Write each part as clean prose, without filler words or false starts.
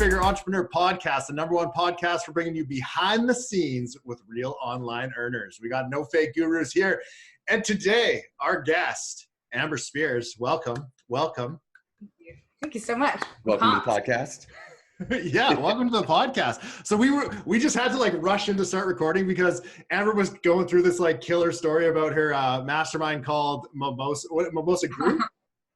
Your Entrepreneur Podcast, the #1 podcast for bringing you behind the scenes with real online earners. We got no fake gurus here. And today, our guest, Amber Spears, welcome. Thank you so much. Welcome to the podcast. Yeah, welcome to the podcast. So we just had to like rush in to start recording because Amber was going through this like killer story about her mastermind called Mimosa Group?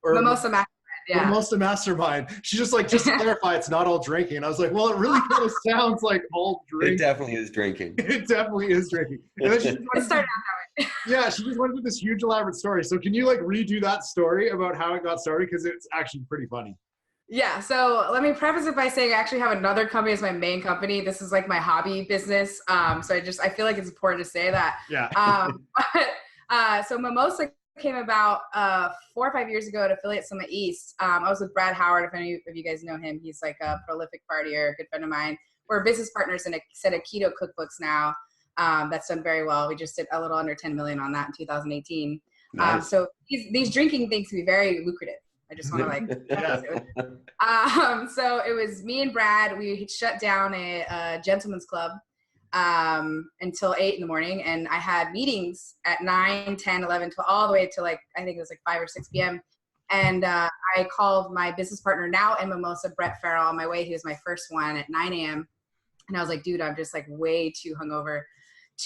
Or Mimosa Mastermind, yeah. Mimosa Mastermind. She's just like, just to clarify, it's not all drinking. And I was like, well, it really kind of sounds like all drinking. It definitely is drinking. It definitely is drinking. And then It started out that way. yeah, she just went through this huge elaborate story. So can you like redo that story about how it got started? Because it's actually pretty funny. Yeah, so let me preface it by saying I actually have another company as my main company. This is like my hobby business. So I feel like it's important to say that. Yeah. So Mimosa came about 4 or 5 years ago at Affiliate Summit East. I was with Brad Howard, if any of you guys know him. He's like a prolific partier, a good friend of mine. We're business partners in a set of keto cookbooks now. That's done very well. We just did a little under 10 million on that in 2018. Nice. So these drinking things can be very lucrative. I just want to so it was me and Brad. We shut down a gentleman's club until 8 in the morning. And I had meetings at 9, 10, 11, 12, all the way to like, I think it was like 5 or 6 p.m. And I called my business partner now in Mimosa, Brett Farrell, on my way. He was my first one at 9 a.m. And I was like, dude, I'm just like way too hungover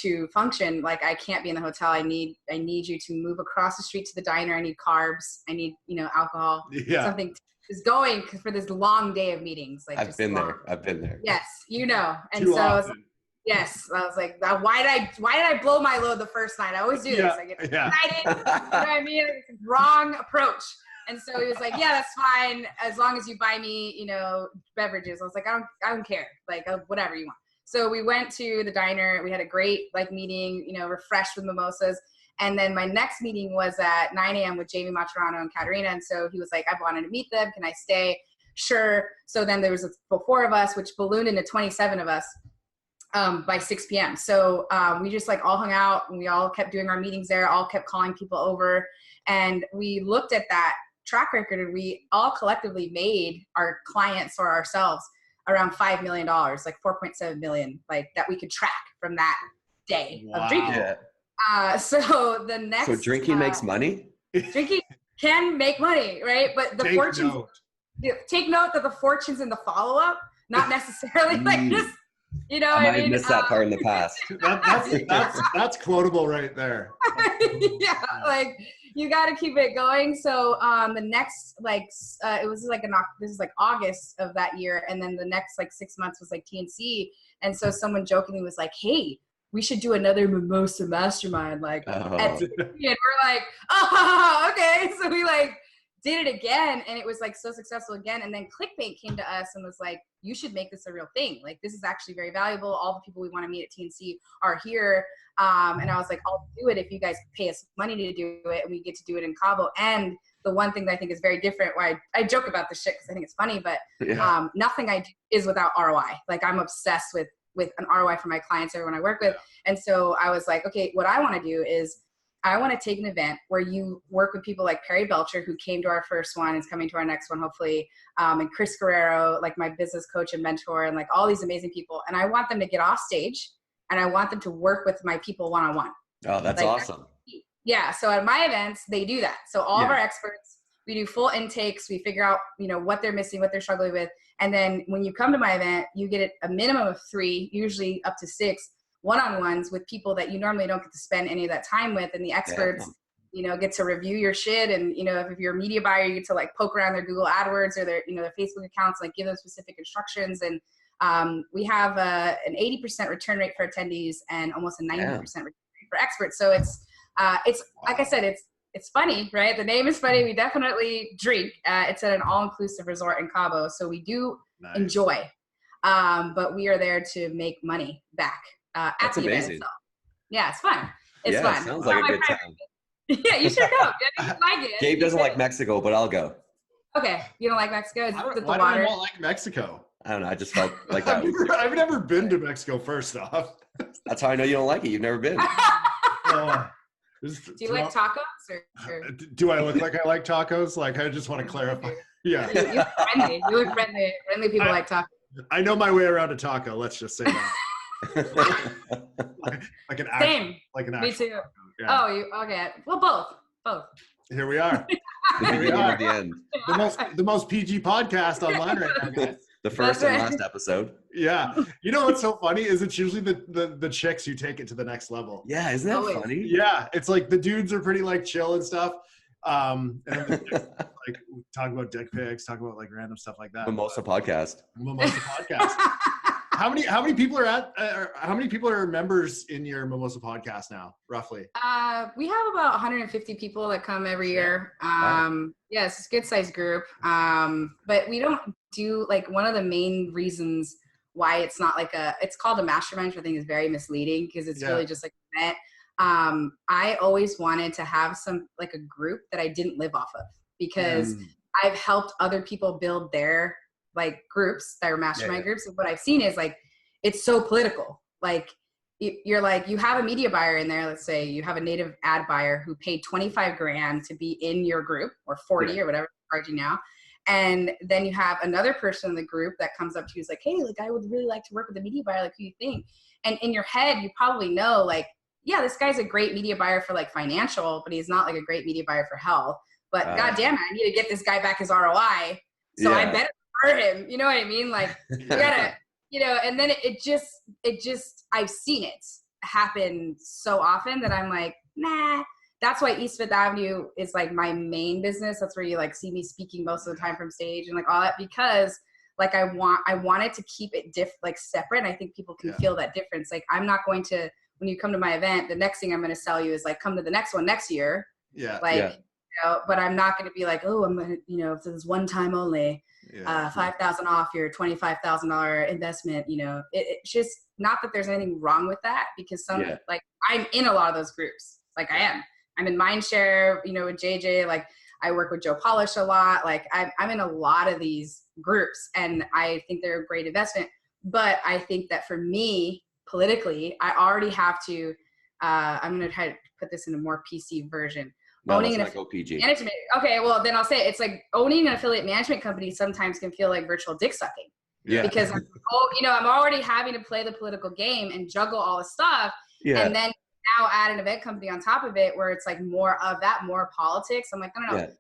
to function. Like I can't be in the hotel. I need you to move across the street to the diner. I need carbs. I need, alcohol. Yeah. Something is going for this long day of meetings. Like I've been there. Yes, And Too so I was like, why did I blow my load the first night? I always do this. I get excited. You know what I mean? It's a wrong approach. And so he was like, yeah, that's fine. As long as you buy me, beverages. I was like, I don't care. Like whatever you want. So we went to the diner. We had a great meeting, refreshed with mimosas. And then my next meeting was at 9 a.m. with Jamie Maturano and Katerina. And so he was like, I wanted to meet them. Can I stay? Sure. So then there was 4 of us, which ballooned into 27 of us by 6 p.m. So we just like all hung out and we all kept doing our meetings there, all kept calling people over. And we looked at that track record and we all collectively made our clients or ourselves around $5 million, like 4.7 million, like that we could track from that day of drinking. Yeah. So the next. So drinking makes money? Drinking can make money, right? But the fortunes. Take note that the fortunes in the follow-up, not necessarily like just, I might have missed that part in the past. That's quotable right there. Yeah, like you got to keep it going. So the next it was like this is like August of that year, and then the next 6 months was like TNC, and so someone jokingly was like, "Hey, we should do another Mimosa Mastermind at TNC," and we're like, "Oh, okay." So we did it again, and it was so successful again. And then ClickBank came to us and was like, you should make this a real thing. Like, this is actually very valuable. All the people we want to meet at TNC are here. And I was like, I'll do it if you guys pay us money to do it, and we get to do it in Cabo. And the one thing that I think is very different, why I joke about this shit because I think it's funny, but nothing I do is without ROI. Like, I'm obsessed with an ROI for my clients, everyone I work with. And so I was like, okay, what I want to do is I want to take an event where you work with people like Perry Belcher, who came to our first one, is coming to our next one, hopefully. And Chris Guerrero, like my business coach and mentor, and like all these amazing people. And I want them to get off stage and I want them to work with my people one-on-one. Oh, that's awesome. Yeah. So at my events, they do that. So all of our experts, we do full intakes. We figure out, what they're missing, what they're struggling with. And then when you come to my event, you get a minimum of 3, usually up to 6 one-on-ones with people that you normally don't get to spend any of that time with. And the experts, get to review your shit. And, if you're a media buyer, you get to poke around their Google AdWords or their Facebook accounts, give them specific instructions. And we have an 80% return rate for attendees and almost a 90% return rate for experts. So it's like I said, it's funny, right? The name is funny. We definitely drink. It's at an all-inclusive resort in Cabo. So we do enjoy, but we are there to make money back. That's amazing. Event, so. Yeah, it's fun. It's fun. Sounds like a good time. Yeah, you should go. You like it. Gabe doesn't like Mexico, but I'll go. Okay, you don't like Mexico? Why do I not like Mexico? I don't know. I just felt like that. I've never been to Mexico, first off. That's how I know you don't like it. You've never been. Do you like tacos? Or? Do I look like I like tacos? I just want to clarify. Yeah. You look friendly. You look friendly. Friendly people like tacos. I know my way around a taco. Let's just say that. like an actual, Same. like an Me actual too. taco. Yeah. Oh, you okay? Well, both. Here we are. The Here we beginning are. of the end. The most PG podcast online right now, guys. The first That's and right. last episode. Yeah. You know what's so funny is it's usually the chicks who take it to the next level. Yeah, isn't that Always. funny? Yeah. It's like the dudes are pretty like chill and stuff. And then the chicks, like talk about dick pics, talk about like random stuff like that. Mimosa podcast. Mimosa podcast. How many people are how many people are members in your Mimosa podcast now, roughly? We have about 150 people that come every year. Wow. Yes, it's a good sized group. But we don't do like one of the main reasons why it's not like it's called a mastermind, which I think is very misleading because it's really just like an event. I always wanted to have like a group that I didn't live off of because I've helped other people build their like groups, their mastermind groups. And what I've seen is like, it's so political. Like you're like, you have a media buyer in there. Let's say you have a native ad buyer who paid 25 grand to be in your group or 40 or whatever they're charging now. And then you have another person in the group that comes up to you is like, hey, like I would really like to work with a media buyer. Like who you think? And in your head, you probably know like, yeah, this guy's a great media buyer for like financial, but he's not like a great media buyer for health. But God damn it, I need to get this guy back his ROI. So I better hurt him. You know what I mean? Like you gotta, and then it just, I've seen it happen so often that I'm like, nah. That's why East Fifth Avenue is like my main business. That's where you like see me speaking most of the time from stage and like all that, because like I wanted to keep it like separate. And I think people can feel that difference. Like I'm not going to, when you come to my event, the next thing I'm going to sell you is like, come to the next one next year. Yeah. Like, but I'm not going to be like, oh, I'm going to, if this is one time only, 5,000 off your $25,000 investment, it's just not that there's anything wrong with that because like I'm in a lot of those groups. Like I am. I'm in Mindshare, with JJ, like I work with Joe Polish a lot. Like I'm in a lot of these groups and I think they're a great investment. But I think that for me, politically, I already have to, I'm going to try to put this in a more PC version. No, owning an let's not go PG. management. Okay, well then I'll say it. It's like owning an affiliate management company sometimes can feel like virtual dick sucking. Yeah. Because I'm already having to play the political game and juggle all the stuff. Yeah. And then now add an event company on top of it where it's like more of that, more politics. I'm like, no. I want to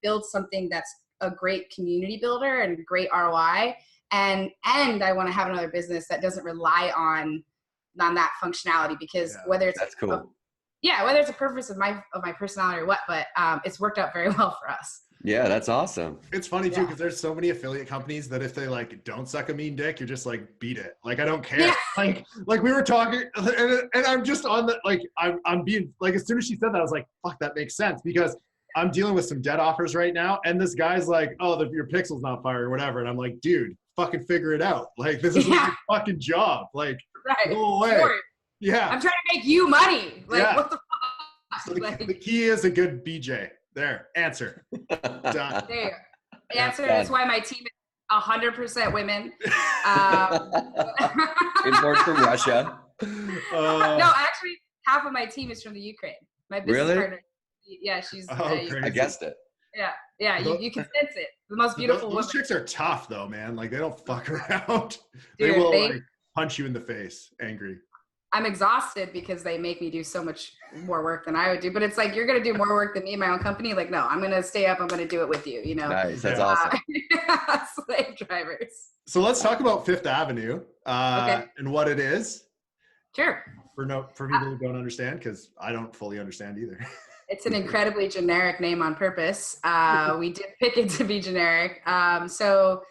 build something that's a great community builder and great ROI. And I want to have another business that doesn't rely on that functionality because whether it's whether it's a purpose of my personality or what, but it's worked out very well for us. Yeah, that's awesome. It's funny too because there's so many affiliate companies that if they like don't suck a mean dick, you're just like beat it. Like I don't care. Yeah. Like we were talking, and I'm just on the like I'm being like as soon as she said that I was like fuck that makes sense because I'm dealing with some debt offers right now, and this guy's like your pixel's not fire or whatever, and I'm like dude fucking figure it out. Like this is your fucking job. Like go away. Sure. Yeah, I'm trying to make you money. Like what the fuck? So the key is a good BJ. There, answer. Done. There. Answer. That's why my team is 100% women. Import from Russia. No, actually, half of my team is from the Ukraine. My business partner. Yeah, she's. I guessed it. Yeah. You can sense it. The most beautiful. Those chicks are tough, though, man. Like they don't fuck around. Dude, they will like, punch you in the face, angry. I'm exhausted because they make me do so much more work than I would do. But it's like, you're going to do more work than me in my own company. Like, no, I'm going to stay up. I'm going to do it with you, Nice. That's awesome. Slave drivers. So let's talk about Fifth Avenue and what it is. Sure. For people who don't understand, because I don't fully understand either. It's an incredibly generic name on purpose. We did pick it to be generic. So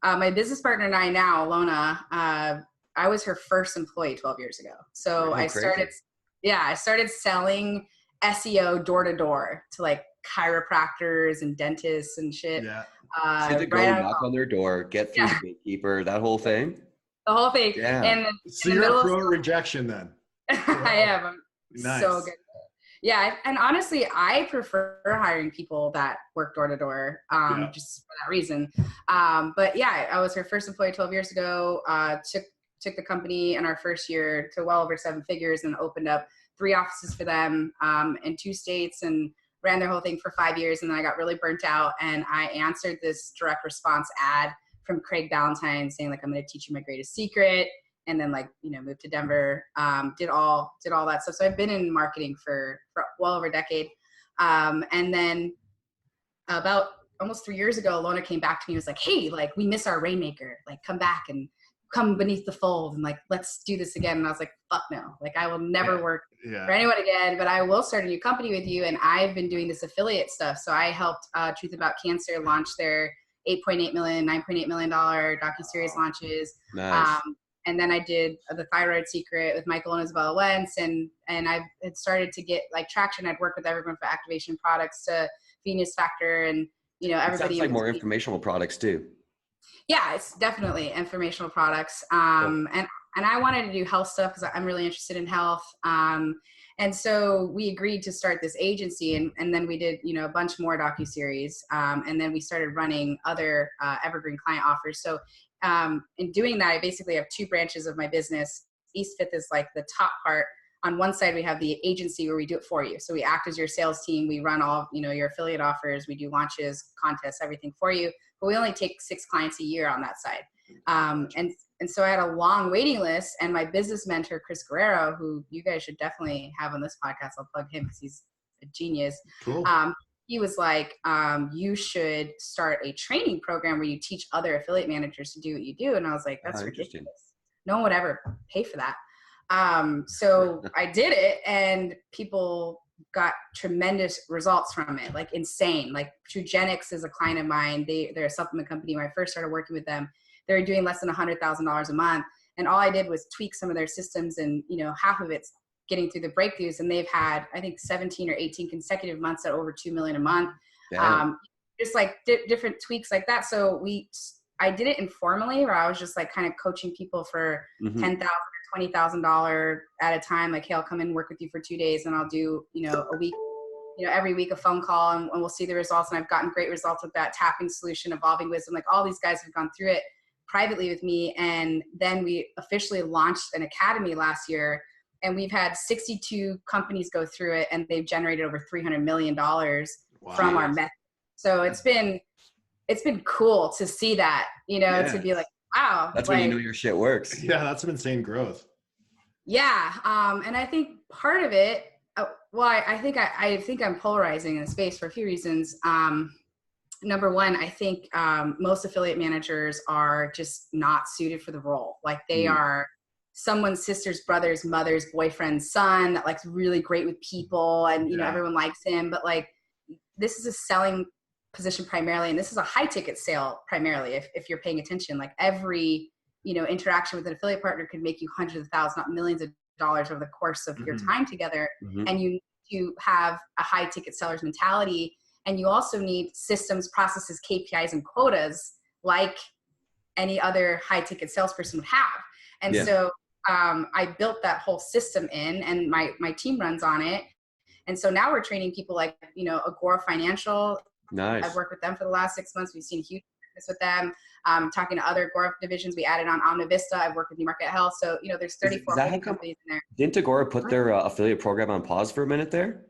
my business partner and I now, Alona, I was her first employee 12 years ago. So I started selling SEO door to door to like chiropractors and dentists and shit. Yeah. So you had to go knock on their door, get through the gatekeeper, that whole thing. The whole thing. Yeah. And so you're a pro rejection then. I am. I'm so good. Yeah. And honestly, I prefer hiring people that work door to door, just for that reason. But yeah, I was her first employee 12 years ago, took the company in our first year to well over 7 figures and opened up 3 offices for them in 2 states and ran their whole thing for 5 years. And then I got really burnt out and I answered this direct response ad from Craig Ballantyne saying like, I'm going to teach you my greatest secret. And then like, moved to Denver, did all that stuff. So I've been in marketing for well over a decade. And then about almost 3 years ago, Lona came back to me and was like, hey, like we miss our rainmaker, like come back and come beneath the fold and like, let's do this again. And I was like, fuck no, like I will never work for anyone again, but I will start a new company with you. And I've been doing this affiliate stuff. So I helped Truth About Cancer launch their $8.8 million, $9.8 million docuseries launches. Nice. And then I did The Thyroid Secret with Michael and Isabella Wentz. And I had started to get like traction. I'd work with everyone from activation products to Venus Factor and, everybody. It sounds like more informational products too. Yeah, it's definitely informational products. And I wanted to do health stuff because I'm really interested in health. And so we agreed to start this agency and then we did, a bunch more docuseries. And then we started running other evergreen client offers. So in doing that, I basically have two branches of my business. East Fifth is like the top part. On one side, we have the agency where we do it for you. So we act as your sales team. We run all, your affiliate offers. We do launches, contests, everything for you. But we only take 6 clients a year on that side. And so I had a long waiting list. And my business mentor, Chris Guerrero, who you guys should definitely have on this podcast, I'll plug him because he's a genius. Cool. He was like, you should start a training program where you teach other affiliate managers to do what you do. And I was like, that's ridiculous. No one would ever pay for that. So I did it and people got tremendous results from it, like insane. Like Trugenics is a client of mine. They're a supplement company. When I first started working with them, they were doing less than $100,000 a month. And all I did was tweak some of their systems and, half of it's getting through the breakthroughs. And they've had, I think 17 or 18 consecutive months at over 2 million a month. Just like different tweaks like that. So I did it informally where I was just like kind of coaching people for $10,000 or $20,000 at a time. Like, hey, I'll come and work with you for 2 days and I'll do, a week, every week a phone call and we'll see the results. And I've gotten great results with that tapping solution, evolving wisdom. Like all these guys have gone through it privately with me. And then we officially launched an academy last year and we've had 62 companies go through it and they've generated over $300 million from our method. So it's been cool to see that, to be like, wow. That's when your shit works. Yeah, that's some insane growth. Yeah. And I think part of it, I think I'm polarizing in the space for a few reasons. Number one, I think most affiliate managers are just not suited for the role. Like they are someone's sister's brother's mother's boyfriend's son that likes really great with people and, everyone likes him. But like this is a selling position primarily, and this is a high ticket sale primarily. If you're paying attention, like every, interaction with an affiliate partner could make you hundreds of thousands, not millions of dollars over the course of your time together. And you need to have a high ticket seller's mentality. And you also need systems, processes, KPIs, and quotas like any other high ticket salesperson would have. And so I built that whole system in and my team runs on it. And so now we're training people like, Agora Financial. Nice. I've worked with them for the last 6 months. We've seen huge business with them. Talking to other Agora divisions, we added on OmniVista. I've worked with New Market Health. So, there's 34 companies in there. Didn't Agora put their affiliate program on pause for a minute there?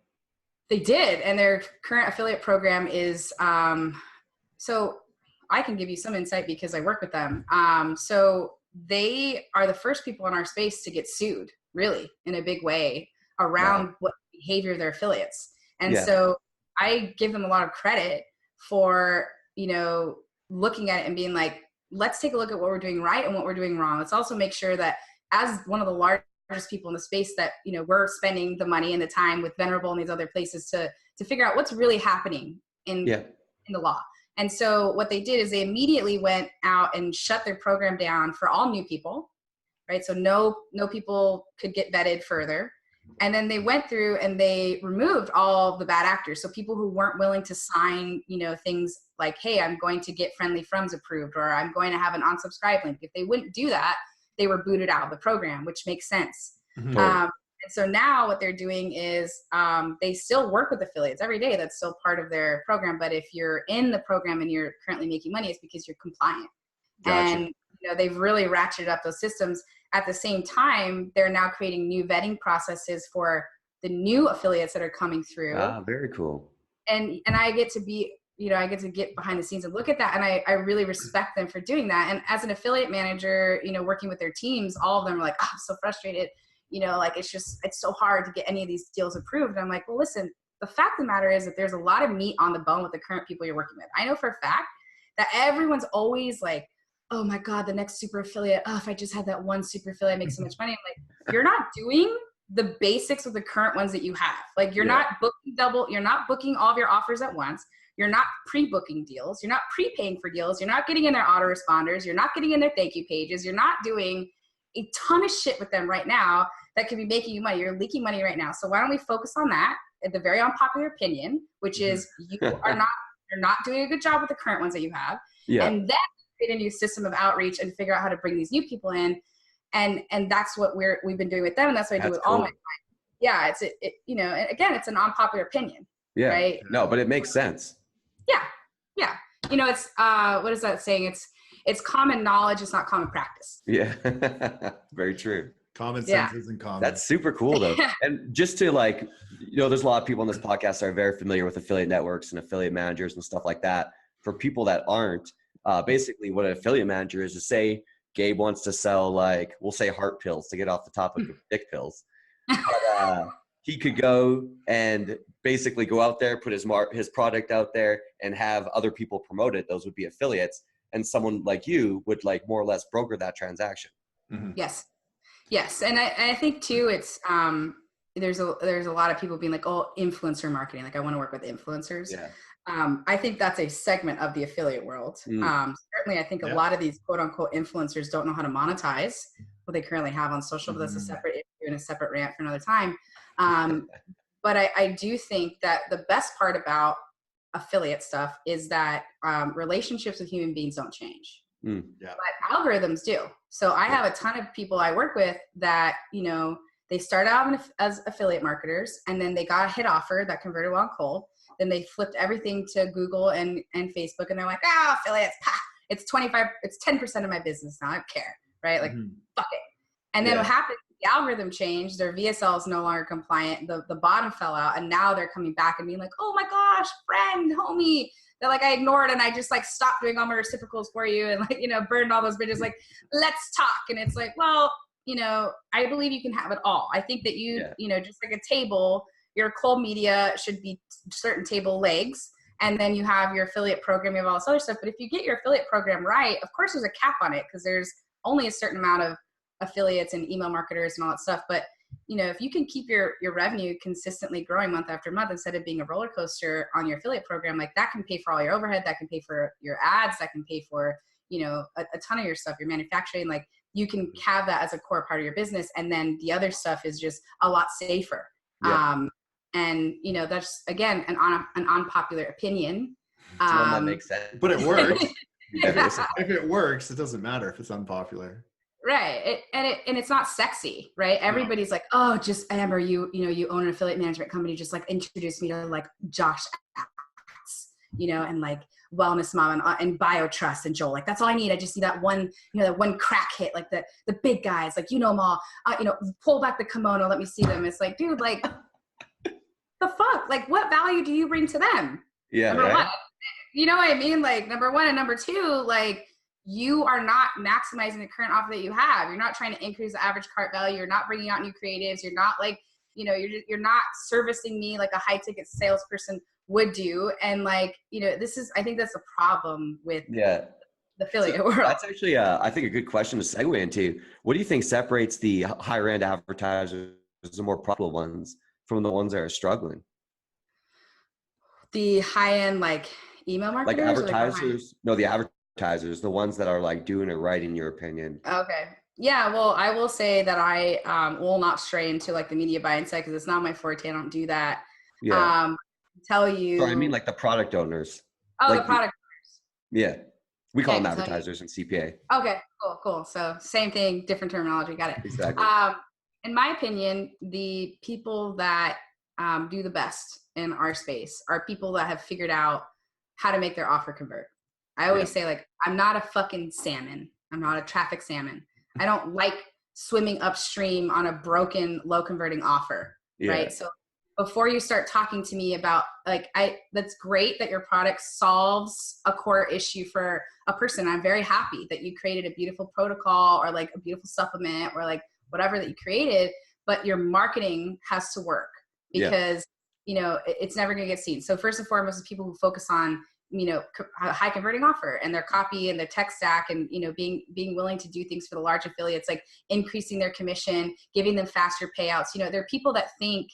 They did. And their current affiliate program is, so I can give you some insight because I work with them. So they are the first people in our space to get sued, really, in a big way around what behavior of their affiliates. And so I give them a lot of credit for, looking at it and being like, let's take a look at what we're doing right and what we're doing wrong. Let's also make sure that as one of the largest people in the space that, we're spending the money and the time with Venerable and these other places to figure out what's really happening in the law. And so what they did is they immediately went out and shut their program down for all new people, right? So no people could get vetted further. And then they went through and they removed all the bad actors. So people who weren't willing to sign, things like, hey, I'm going to get friendly froms approved, or I'm going to have an unsubscribe link. If they wouldn't do that, they were booted out of the program, which makes sense. And so now what they're doing is they still work with affiliates every day. That's still part of their program. But if you're in the program and you're currently making money, it's because you're compliant. Gotcha. And they've really ratcheted up those systems. At the same time, they're now creating new vetting processes for the new affiliates that are coming through. Ah, very cool. And I get to be I get to get behind the scenes and look at that. And I really respect them for doing that. And as an affiliate manager, working with their teams, all of them are like, oh, I'm so frustrated. Like it's so hard to get any of these deals approved. And I'm like, well, listen, the fact of the matter is that there's a lot of meat on the bone with the current people you're working with. I know for a fact that everyone's always like, oh my God, the next super affiliate. Oh, if I just had that one super affiliate, I make so much money. I'm like, you're not doing the basics with the current ones that you have. Like you're not booking you're not booking all of your offers at once. You're not pre-booking deals. You're not prepaying for deals. You're not getting in their autoresponders. You're not getting in their thank you pages. You're not doing a ton of shit with them right now that could be making you money. You're leaking money right now. So why don't we focus on that, at the very unpopular opinion, which is you're not doing a good job with the current ones that you have. Yeah. And then create a new system of outreach and figure out how to bring these new people in. And that's what we've been doing with them. And that's what I do with all my clients. Yeah. And again, it's an unpopular opinion. Yeah. Right. No, but it makes sense. Yeah. Yeah. It's, what is that saying? It's common knowledge. It's not common practice. Yeah. Very true. Common sense isn't common. That's super cool though. And just to there's a lot of people on this podcast that are very familiar with affiliate networks and affiliate managers and stuff like that. For people that aren't, basically what an affiliate manager is, to say Gabe wants to sell we'll say heart pills to get off the topic of dick pills. But, he could go and basically go out there, put his product out there and have other people promote it. Those would be affiliates. And someone like you would more or less broker that transaction. Mm-hmm. Yes. And I think too, it's, there's a lot of people being like, oh, influencer marketing. Like I want to work with influencers. Yeah. I think that's a segment of the affiliate world. Certainly I think a lot of these quote unquote influencers don't know how to monetize what they currently have on social, but that's a separate issue and a separate rant for another time. But I do think that the best part about affiliate stuff is that relationships with human beings don't change. But algorithms do. So I have a ton of people I work with that, they start out as affiliate marketers and then they got a hit offer that converted well cold. Then they flipped everything to Google and Facebook and they're like, affiliates, it's 10% of my business now. I don't care. Right? Like, fuck it. And then what happened, the algorithm changed, their VSL is no longer compliant, the bottom fell out, and now they're coming back and being like, oh my gosh, friend, homie, that I ignored and I just stopped doing all my reciprocals for you and burned all those bridges, let's talk. And it's like, well, I believe you can have it all. I think that just like a table, your cold media should be certain table legs, and then you have your affiliate program, you have all this other stuff. But if you get your affiliate program right, of course there's a cap on it because there's only a certain amount of affiliates and email marketers and all that stuff. But if you can keep your revenue consistently growing month after month instead of being a roller coaster on your affiliate program, that can pay for all your overhead, that can pay for your ads, that can pay for a ton of your stuff, your manufacturing. You can have that as a core part of your business, and then the other stuff is just a lot safer. And that's again an unpopular opinion. That makes sense, but it works. If it works, it doesn't matter if it's unpopular. Right. And it's not sexy, right? Everybody's like, oh, just Amber, you own an affiliate management company. Just introduce me to Josh, and Wellness Mom and BioTrust and Joel. That's all I need. I just need that one, that one crack hit, the big guys, them all, pull back the kimono. Let me see them. It's dude, the fuck, what value do you bring to them? Yeah. Number one, you know what I mean? Number one, and number two, you are not maximizing the current offer that you have. You're not trying to increase the average cart value. You're not bringing out new creatives. You're not you're not servicing me like a high ticket salesperson would do. And I think that's a problem with the affiliate world. That's actually, I think, a good question to segue into. What do you think separates the higher end advertisers, the more profitable ones, from the ones that are struggling? The high end, email marketers? Advertisers? No, the advertisers, the ones that are doing it right, in your opinion. Okay. Yeah, well, I will say that I will not stray into the media buying side because it's not my forte. I don't do that. Yeah. Tell you. Sorry, I mean the product owners. Oh, the product owners. Yeah. We call them advertisers in CPA. Okay, cool. So same thing, different terminology. Got it. Exactly. In my opinion, the people that do the best in our space are people that have figured out how to make their offer convert. I always say I'm not a fucking salmon. I'm not a traffic salmon. I don't like swimming upstream on a broken, low converting offer. Right. So before you start talking to me about like, that's great that your product solves a core issue for a person. I'm very happy that you created a beautiful protocol or like a beautiful supplement or like whatever that you created, but your marketing has to work because, you know, it's never going to get seen. So first and foremost, people who focus on, you know, a high converting offer and their copy and their tech stack and, you know, being willing to do things for the large affiliates, like increasing their commission, giving them faster payouts. You know, there are people that think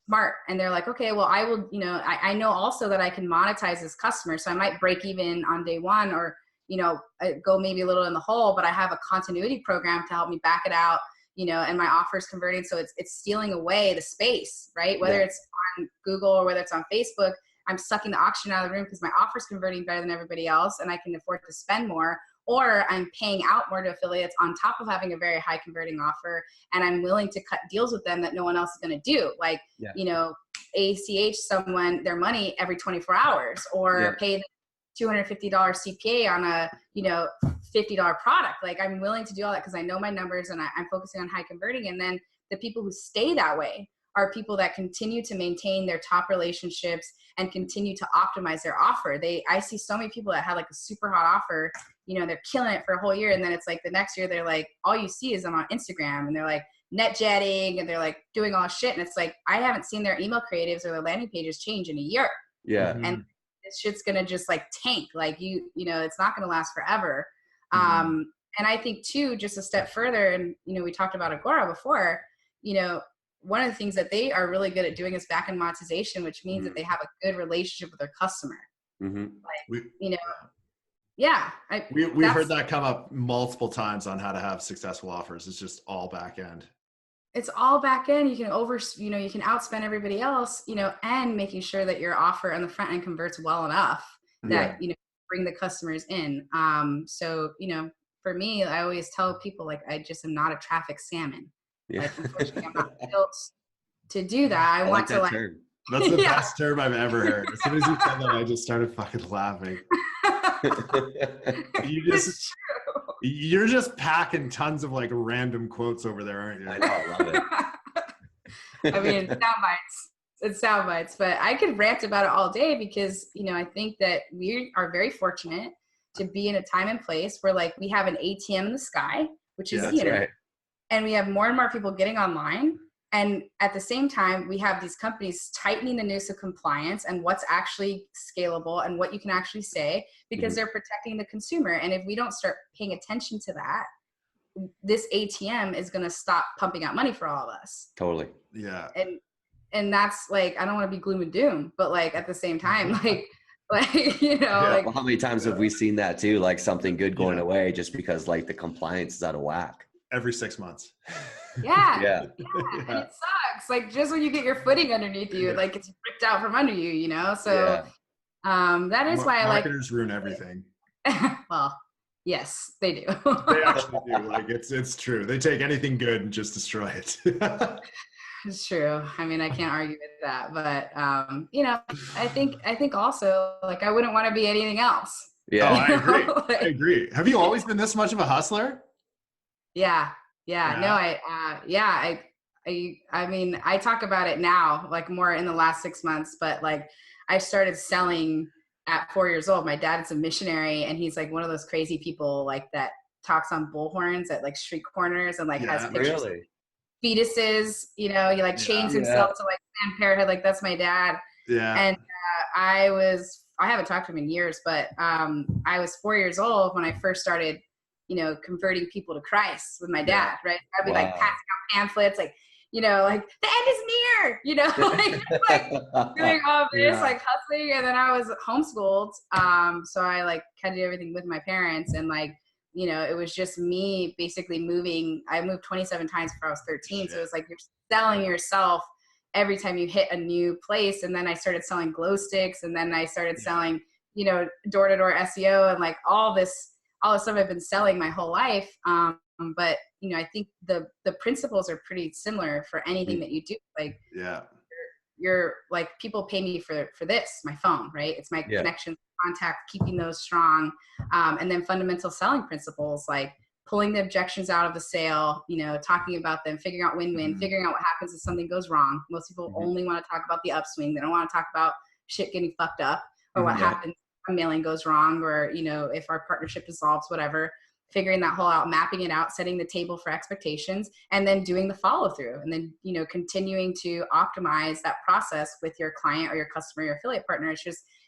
smart and they're like, okay, well, I will, you know, I know also that I can monetize this customer. So I might break even on day one or, you know, go maybe a little in the hole, but I have a continuity program to help me back it out, you know, and my offer is converting. So it's stealing away the space, right? Whether it's on Google or whether it's on Facebook, I'm sucking the oxygen out of the room because my offer is converting better than everybody else and I can afford to spend more, or I'm paying out more to affiliates on top of having a very high converting offer. And I'm willing to cut deals with them that no one else is going to do. Like, you know, ACH someone their money every 24 hours or pay the $250 CPA on a, you know, $50 product. Like I'm willing to do all that because I know my numbers and I'm focusing on high converting. And then the people who stay that way are people that continue to maintain their top relationships and continue to optimize their offer. I see so many people that had like a super hot offer, you know, they're killing it for a whole year. And then it's like the next year they're like, all you see is them on Instagram and they're like net jetting and they're like doing all this shit. And it's like, I haven't seen their email creatives or their landing pages change in a year. And this shit's going to just like tank. Like you know, it's not going to last forever. And I think too, just a step further, and, you know, we talked about Agora before, you know, one of the things that they are really good at doing is back-end monetization, which means that they have a good relationship with their customer. Like, you know, we've heard that come up multiple times on how to have successful offers. It's just all back end. It's all back end. You can you can outspend everybody else, you know, and making sure that your offer on the front end converts well enough that, you know, bring the customers in. So, you know, for me, I always tell people like, I just am not a traffic salmon. Like, unfortunately, I'm not built to do that. I want like that to term. That's the best term I've ever heard. As soon as you said that, I just started fucking laughing. You're just packing tons of like random quotes over there, aren't you? I know, I love it. I mean, it's sound bites, but I could rant about it all day because, you know, I think that we are very fortunate to be in a time and place where like we have an ATM in the sky, which is the internet. Right. And we have more and more people getting online. And at the same time, we have these companies tightening the noose of compliance and what's actually scalable and what you can actually say because they're protecting the consumer. And if we don't start paying attention to that, this ATM is going to stop pumping out money for all of us. Totally. Yeah. And that's like, I don't want to be gloom and doom, but like at the same time, like, you know, like, well, how many times have we seen that too? Like something good going away just because like the compliance is out of whack. Every 6 months. Yeah. And it sucks. Like just when you get your footing underneath you, like it's ripped out from under you, you know? So that is why I like. Marketers ruin everything. Well, yes, they do. They actually do. Like it's true. They take anything good and just destroy it. It's true. I mean, I can't argue with that, but you know, I think also like I wouldn't want to be anything else. Yeah, I agree. Like, I agree. Have you always been this much of a hustler? Yeah. No, I mean, I talk about it now, like more in the last 6 months, but like I started selling at 4 years old. My dad is a missionary and he's like one of those crazy people like that talks on bullhorns at like street corners and like has pictures of fetuses, you know, he like chains himself to like Planned Parenthood. Like that's my dad. Yeah. And I haven't talked to him in years, but I was 4 years old when I first started, you know, converting people to Christ with my dad, right? I'd be like passing out pamphlets, like, you know, like the end is near, you know, like doing all this, like hustling. And then I was homeschooled. So I like kind of did everything with my parents and like, you know, it was just me basically moving. I moved 27 times before I was 13. So it was like you're selling yourself every time you hit a new place. And then I started selling glow sticks and then I started selling, you know, door-to-door SEO and like all this stuff I've been selling my whole life. But, you know, I think the principles are pretty similar for anything that you do. Like, you're like, people pay me for this, my phone, right? It's my connection, contact, keeping those strong. And then fundamental selling principles, like pulling the objections out of the sale, you know, talking about them, figuring out win-win, figuring out what happens if something goes wrong. Most people only want to talk about the upswing. They don't want to talk about shit getting fucked up or what happens if a mailing goes wrong, or, you know, if our partnership dissolves, whatever. Figuring that whole out, mapping it out, setting the table for expectations, and then doing the follow through, and then, you know, continuing to optimize that process with your client or your customer, your affiliate partner.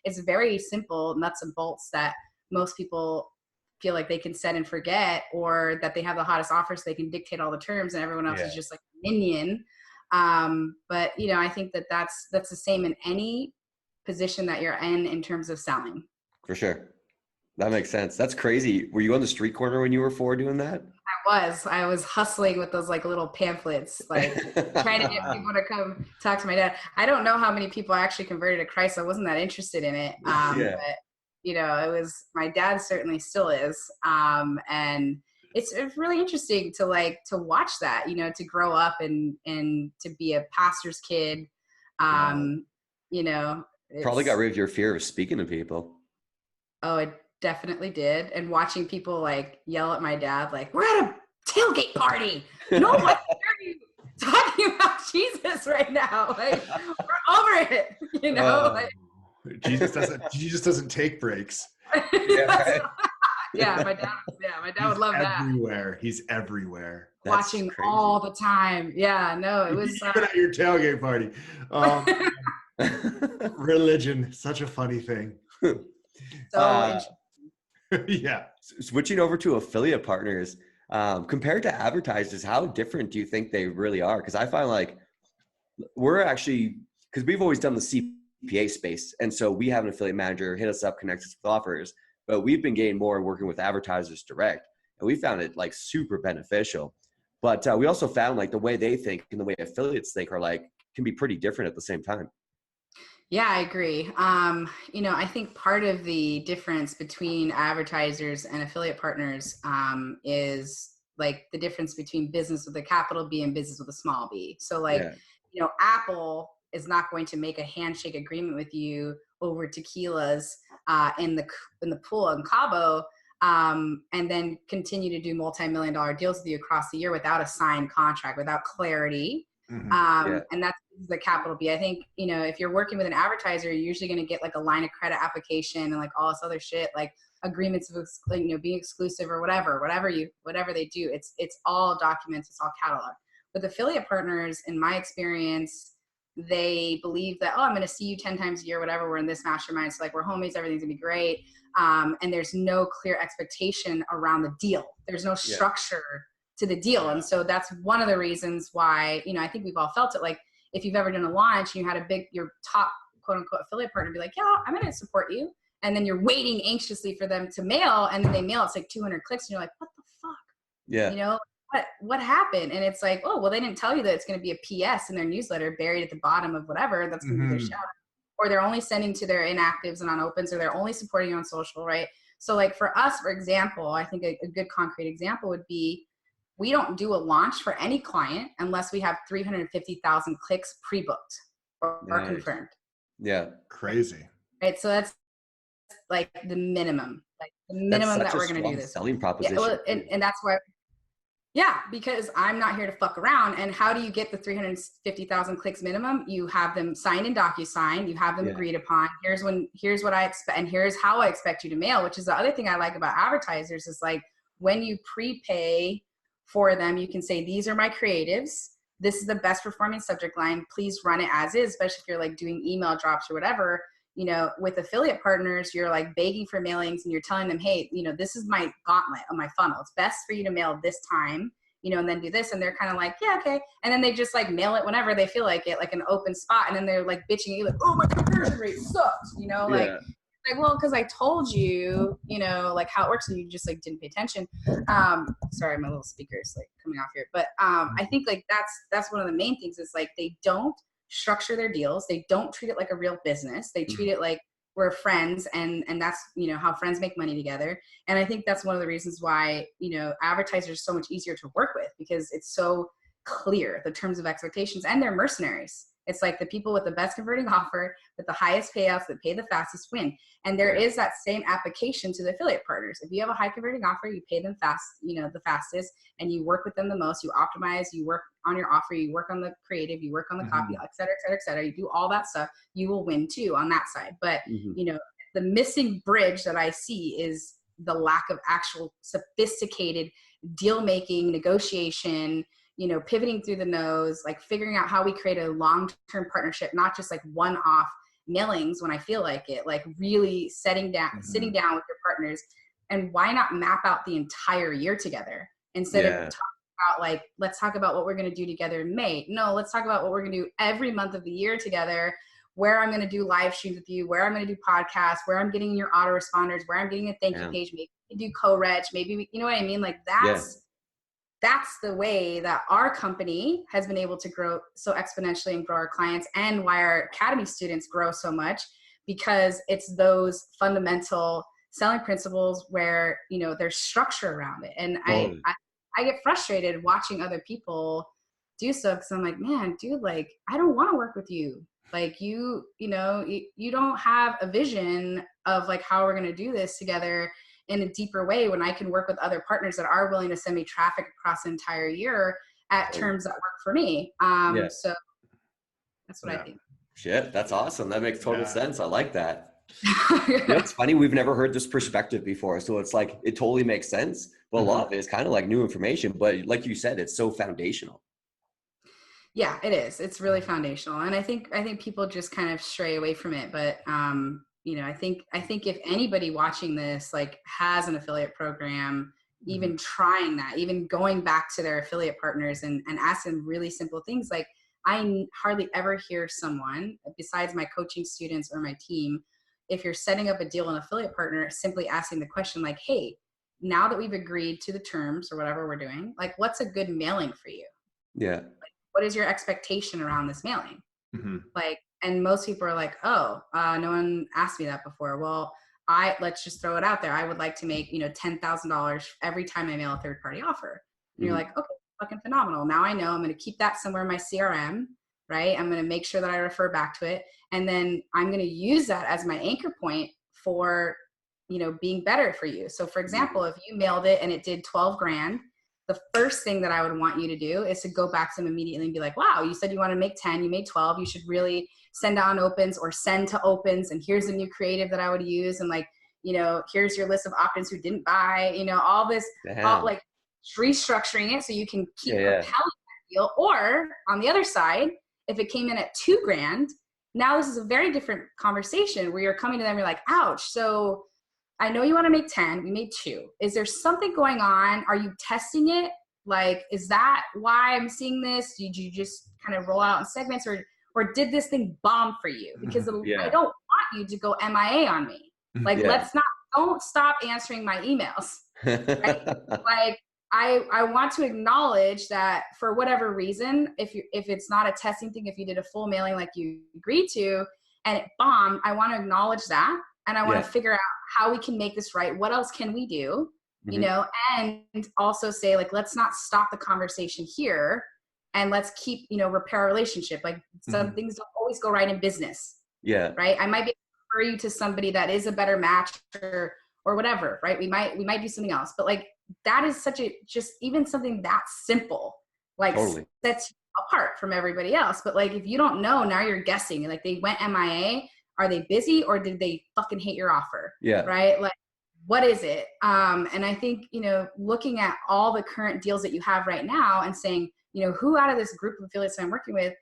It's very simple nuts and bolts that most people feel like they can set and forget, or that they have the hottest offer so they can dictate all the terms and everyone else is just like a minion. But, you know, I think that that's the same in any position that you're in terms of selling. For sure. That makes sense. That's crazy. Were you on the street corner when you were 4 doing that? I was hustling with those like little pamphlets, like trying to get people to come talk to my dad. I don't know how many people actually converted to Christ. I wasn't that interested in it. But, you know, it was, my dad certainly still is. And it's really interesting to watch that, you know, to grow up and to be a pastor's kid. You know, probably got rid of your fear of speaking to people. Oh, it definitely did. And watching people like yell at my dad, like, we're at a tailgate party. No one hear you talking about Jesus right now. Like, we're over it, you know? Jesus doesn't take breaks. My dad would love everywhere. that. He's everywhere. Watching all the time. Yeah, no, it was even at your tailgate party. Religion, such a funny thing. So switching over to affiliate partners, compared to advertisers, how different do you think they really are? Because I find like we're actually, because we've always done the CPA space, and so we have an affiliate manager hit us up, connect us with offers, but we've been getting more working with advertisers direct, and we found it like super beneficial. But we also found like the way they think and the way affiliates think are like can be pretty different at the same time. Yeah, I agree. You know, I think part of the difference between advertisers and affiliate partners is like the difference between business with a capital B and business with a small b. So like, you know, Apple is not going to make a handshake agreement with you over tequilas in the pool in Cabo and then continue to do multi-million-dollar deals with you across the year without a signed contract, without clarity. And that's the capital B. I think, you know, if you're working with an advertiser, you're usually going to get like a line of credit application and like all this other shit, like agreements of, you know, being exclusive or whatever they do. It's all documents. It's all catalog. With affiliate partners, in my experience, they believe that, oh, I'm going to see you 10 times a year, whatever. We're in this mastermind. So like we're homies, everything's gonna be great. And there's no clear expectation around the deal. There's no structure to the deal. And so that's one of the reasons why, you know, I think we've all felt it. Like if you've ever done a launch and you had your top quote unquote affiliate partner be like, yeah, I'm going to support you. And then you're waiting anxiously for them to mail. And then they mail, it's like 200 clicks. And you're like, what the fuck? Yeah. You know, what happened? And it's like, oh, well, they didn't tell you that it's going to be a PS in their newsletter buried at the bottom of whatever. That's going to be their shout out. Or they're only sending to their inactives and on opens, or they're only supporting you on social, right? So like for us, for example, I think a good concrete example would be, we don't do a launch for any client unless we have 350,000 clicks pre-booked or confirmed. Yeah. Crazy. Right. So that's like the minimum, that we're going to do this. Selling proposition. Yeah, well, and that's why, because I'm not here to fuck around. And how do you get the 350,000 clicks minimum? You have them signed in DocuSign. You have them agreed upon. Here's what I expect, and here's how I expect you to mail, which is the other thing I like about advertisers is like when you prepay for them, you can say, these are my creatives. This is the best performing subject line. Please run it as is, especially if you're like doing email drops or whatever. You know, with affiliate partners, you're like begging for mailings and you're telling them, hey, you know, this is my gauntlet of my funnel. It's best for you to mail this time, you know, and then do this. And they're kind of like, yeah, okay. And then they just like mail it whenever they feel like it, like an open spot. And then they're like bitching at you like, oh, my conversion rate sucks, you know, like well, because I told you, you know, like how it works, and you just like didn't pay attention. Sorry, my little speaker is like coming off here, but I think like that's one of the main things is like they don't structure their deals. They don't treat it like a real business. They treat it like we're friends, and that's, you know, how friends make money together. And I think that's one of the reasons why, you know, advertisers are so much easier to work with, because it's so clear the terms of expectations, and they're mercenaries. It's like the people with the best converting offer, with the highest payouts, that pay the fastest win. And there is that same application to the affiliate partners. If you have a high converting offer, you pay them fast, the fastest, and you work with them the most, you optimize, you work on your offer, you work on the creative, you work on the copy, et cetera, et cetera, et cetera. You do all that stuff, you will win too on that side. But, the missing bridge that I see is the lack of actual sophisticated deal making, negotiation, pivoting through the nose, like figuring out how we create a long-term partnership, not just like one-off mailings when I feel like it, like really sitting down with your partners. And why not map out the entire year together instead of talking about like, let's talk about what we're going to do together in May. No, let's talk about what we're going to do every month of the year together, where I'm going to do live streams with you, where I'm going to do podcasts, where I'm getting your autoresponders, where I'm getting a thank you page, maybe we do co-reg, maybe, you know what I mean? Like that's the way that our company has been able to grow so exponentially and grow our clients, and why our academy students grow so much, because it's those fundamental selling principles where, there's structure around it. And I get frustrated watching other people do so, because I'm like, man, dude, like, I don't want to work with you. Like you don't have a vision of like how we're going to do this together in a deeper way, when I can work with other partners that are willing to send me traffic across the entire year at terms that work for me. So that's what I think. Shit, that's awesome. That makes total sense. I like that. It's funny. We've never heard this perspective before. So it's like, it totally makes sense. But a lot of it is kind of like new information, but like you said, it's so foundational. Yeah, it is. It's really foundational. And I think people just kind of stray away from it. But, I think if anybody watching this, like, has an affiliate program, even trying that, even going back to their affiliate partners and asking really simple things, like, I hardly ever hear someone, besides my coaching students or my team, if you're setting up a deal with an affiliate partner, simply asking the question like, hey, now that we've agreed to the terms or whatever we're doing, like, what's a good mailing for you? Yeah. Like, what is your expectation around this mailing? Like, and most people are like, oh, no one asked me that before. Well, let's just throw it out there. I would like to make, $10,000 every time I mail a third party offer. And you're like, okay, fucking phenomenal. Now I know I'm going to keep that somewhere in my CRM, right? I'm going to make sure that I refer back to it. And then I'm going to use that as my anchor point for, being better for you. So for example, if you mailed it and it did 12 grand, the first thing that I would want you to do is to go back to them immediately and be like, wow, you said you want to make 10, you made 12. You should really send on opens or send to opens. And here's a new creative that I would use. And like, here's your list of opt-ins who didn't buy, all this, like restructuring it so you can keep propelling that deal. Or on the other side, if it came in at 2 grand, now this is a very different conversation where you're coming to them, you're like, ouch. So I know you want to make 10, we made 2. Is there something going on? Are you testing it? Like, is that why I'm seeing this? Did you just kind of roll out in segments, or did this thing bomb for you? Because I don't want you to go MIA on me. Like, don't stop answering my emails. Right? Like, I want to acknowledge that for whatever reason, if it's not a testing thing, if you did a full mailing like you agreed to and it bombed, I want to acknowledge that. And I want to figure out how we can make this right. What else can we do? And also say, like, let's not stop the conversation here, and let's keep, repair our relationship. Like, some things don't always go right in business. Yeah. Right. I might be able to refer you to somebody that is a better match or whatever. Right. We might do something else, but like, that is just even something that simple, like, sets you apart from everybody else. But like, if you don't know, now you're guessing. Like, they went MIA. Are they busy, or did they fucking hate your offer? Yeah. Right. Like, what is it? And I think, looking at all the current deals that you have right now and saying, who out of this group of affiliates I'm working with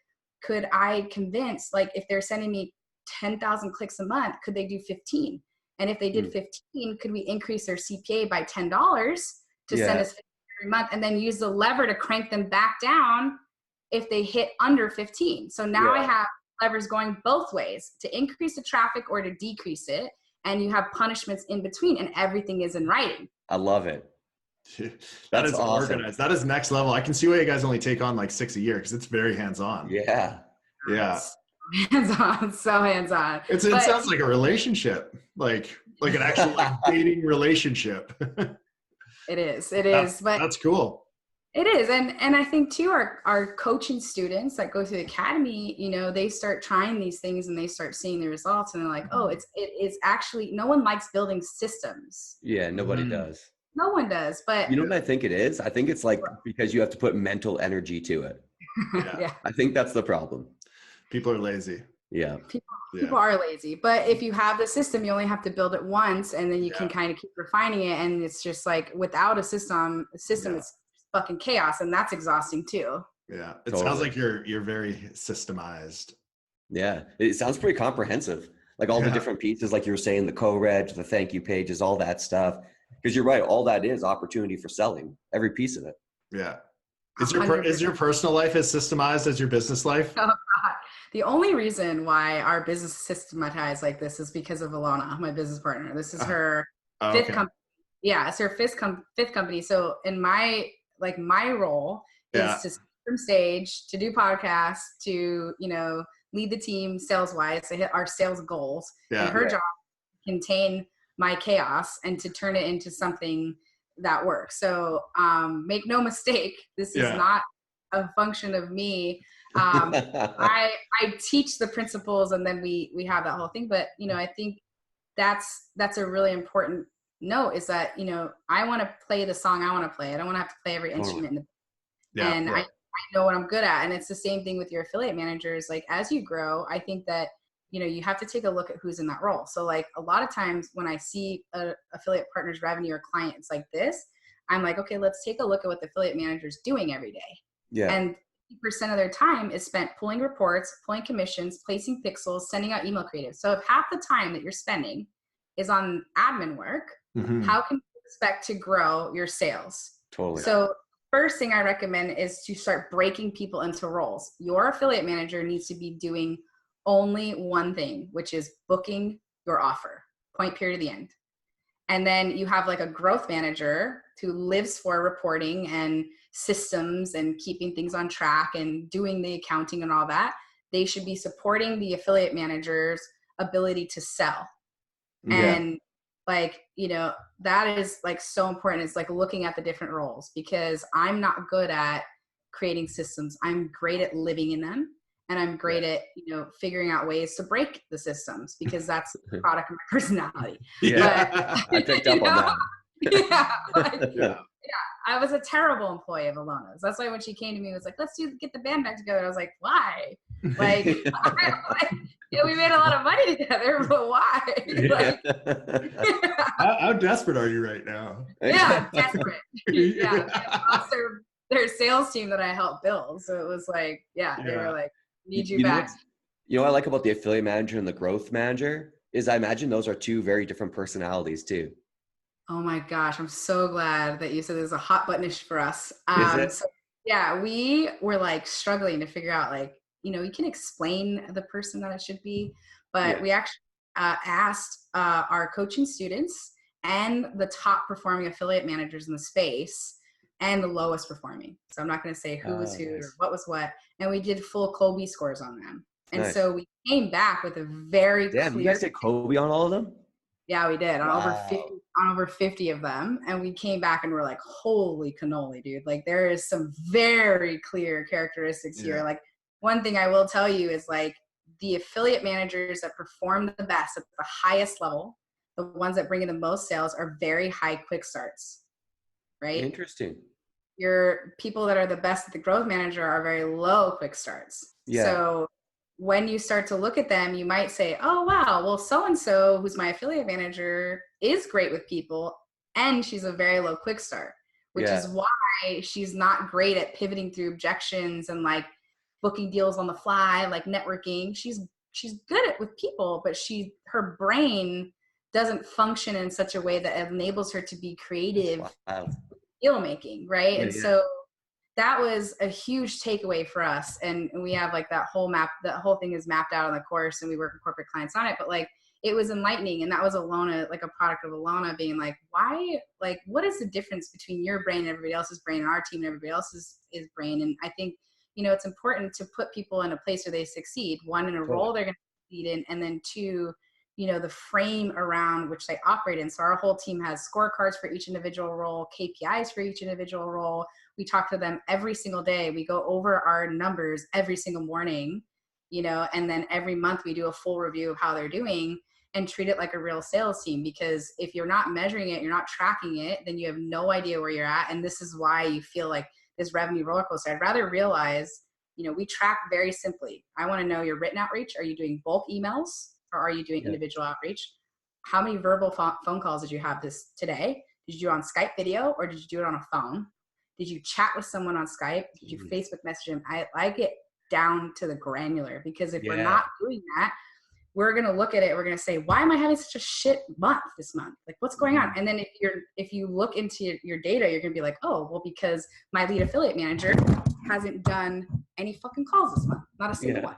could I convince, like, if they're sending me 10,000 clicks a month, could they do 15? And if they did 15, could we increase their CPA by $10 to send us 15 every month, and then use the lever to crank them back down if they hit under 15? So now I have levers going both ways, to increase the traffic or to decrease it. And you have punishments in between, and everything is in writing. I love it. That is awesome. Organized. That is next level. I can see why you guys only take on like 6 a year, because it's very hands-on. Yeah. Yeah. Hands-on. So hands-on. It sounds like a relationship, like an actual like dating relationship. It is. But that's cool. It is. And I think too, our coaching students that go through the academy, you know, they start trying these things and they start seeing the results and they're like, oh, it is actually, no one likes building systems. Yeah, nobody does. No one does, but you know what I think it is? I think it's like because you have to put mental energy to it. Yeah. I think that's the problem. People are lazy. Yeah. People are lazy, but if you have the system, you only have to build it once and then you can kind of keep refining it. And it's just like without a system is fucking chaos, and that's exhausting too. Yeah. It sounds like you're very systemized. Yeah. It sounds pretty comprehensive. Like all the different pieces, like you were saying, the co-reg, the thank you pages, all that stuff. Because you're right, all that is opportunity for selling, every piece of it. Yeah. Is your personal life as systemized as your business life? Oh God. The only reason why our business is systematized like this is because of Alona, my business partner. This is her fifth company. Yeah, it's her fifth company. So in my role is to sit from stage, to do podcasts, to, you know, lead the team sales-wise, to hit our sales goals. And her job to contain my chaos and to turn it into something that works. So make no mistake, this is not a function of me. I teach the principles and then we have that whole thing. But, you know, I think that's a really important note, is that, you know, I want to play the song I want to play. I don't want to have to play every instrument. I know what I'm good at. And it's the same thing with your affiliate managers. Like as you grow, I think that, you know, you have to take a look at who's in that role. So like a lot of times when I see a affiliate partner's revenue or clients like this, I'm like, okay, let's take a look at what the affiliate manager is doing every day. Yeah. And 50% of their time is spent pulling reports, pulling commissions, placing pixels, sending out email creative. So if half the time that you're spending is on admin work, how can you expect to grow your sales? Totally. So first thing I recommend is to start breaking people into roles. Your affiliate manager needs to be doing only one thing, which is booking your offer, point period, the end. And then you have like a growth manager who lives for reporting and systems and keeping things on track and doing the accounting and all that. They should be supporting the affiliate manager's ability to sell. And like, you know, that is like so important. It's like looking at the different roles, because I'm not good at creating systems. I'm great at living in them. And I'm great at, you know, figuring out ways to break the systems, because that's the product of my personality. I picked up on that. I was a terrible employee of Alona's. That's why when she came to me, it was like, let's get the band back together. I was like, why? Like, you know, we made a lot of money together, but why? Like, how desperate are you right now? Yeah, desperate. They lost their sales team that I helped build. So it was like, they were like, need you back. You know what I like about the affiliate manager and the growth manager is I imagine those are two very different personalities too. Oh my gosh, I'm so glad that you said there's a hot button issue for us. So yeah, we were like struggling to figure out, like, you know, you can explain the person that it should be, but we actually asked our coaching students and the top performing affiliate managers in the space and the lowest performing. So I'm not going to say who was who or what was what. And we did full Colby scores on them. And so we came back with a very clear. You guys did Colby on all of them? Yeah, we did on over 50 of them. And we came back and we're like, holy cannoli, dude. Like there is some very clear characteristics here. Like one thing I will tell you is like the affiliate managers that perform the best at the highest level, the ones that bring in the most sales, are very high quick starts. Right? Interesting. Your people that are the best at the growth manager are very low quick starts. So when you start to look at them, you might say, oh, wow, well, so-and-so who's my affiliate manager is great with people and she's a very low quick start, which is why she's not great at pivoting through objections and like booking deals on the fly, like networking. She's good at with people, but her brain doesn't function in such a way that enables her to be creative deal making, right? And so that was a huge takeaway for us. And we have like that whole thing is mapped out on the course, and we work with corporate clients on it. But like it was enlightening, and that was Alona, like a product of Alona being like, why, like, what is the difference between your brain and everybody else's brain and our team and everybody else's brain? And I think, you know, it's important to put people in a place where they succeed. One, in a role they're going to succeed in, and then two, you know, the frame around which they operate in. So our whole team has scorecards for each individual role, KPIs for each individual role. We talk to them every single day. We go over our numbers every single morning, you know, and then every month we do a full review of how they're doing and treat it like a real sales team. Because if you're not measuring it, you're not tracking it, then you have no idea where you're at. And this is why you feel like this revenue roller coaster. I'd rather realize, you know, we track very simply. I want to know your written outreach. Are you doing bulk emails or are you doing individual outreach? How many verbal phone calls did you have today? Did you do it on Skype video or did you do it on a phone? Did you chat with someone on Skype? Did you Facebook message them? I get down to the granular, because if we're not doing that, we're going to look at it. We're going to say, why am I having such a shit month this month? Like, what's going on? And then if you look into your data, you're going to be like, oh, well, because my lead affiliate manager hasn't done any fucking calls this month. Not a single one.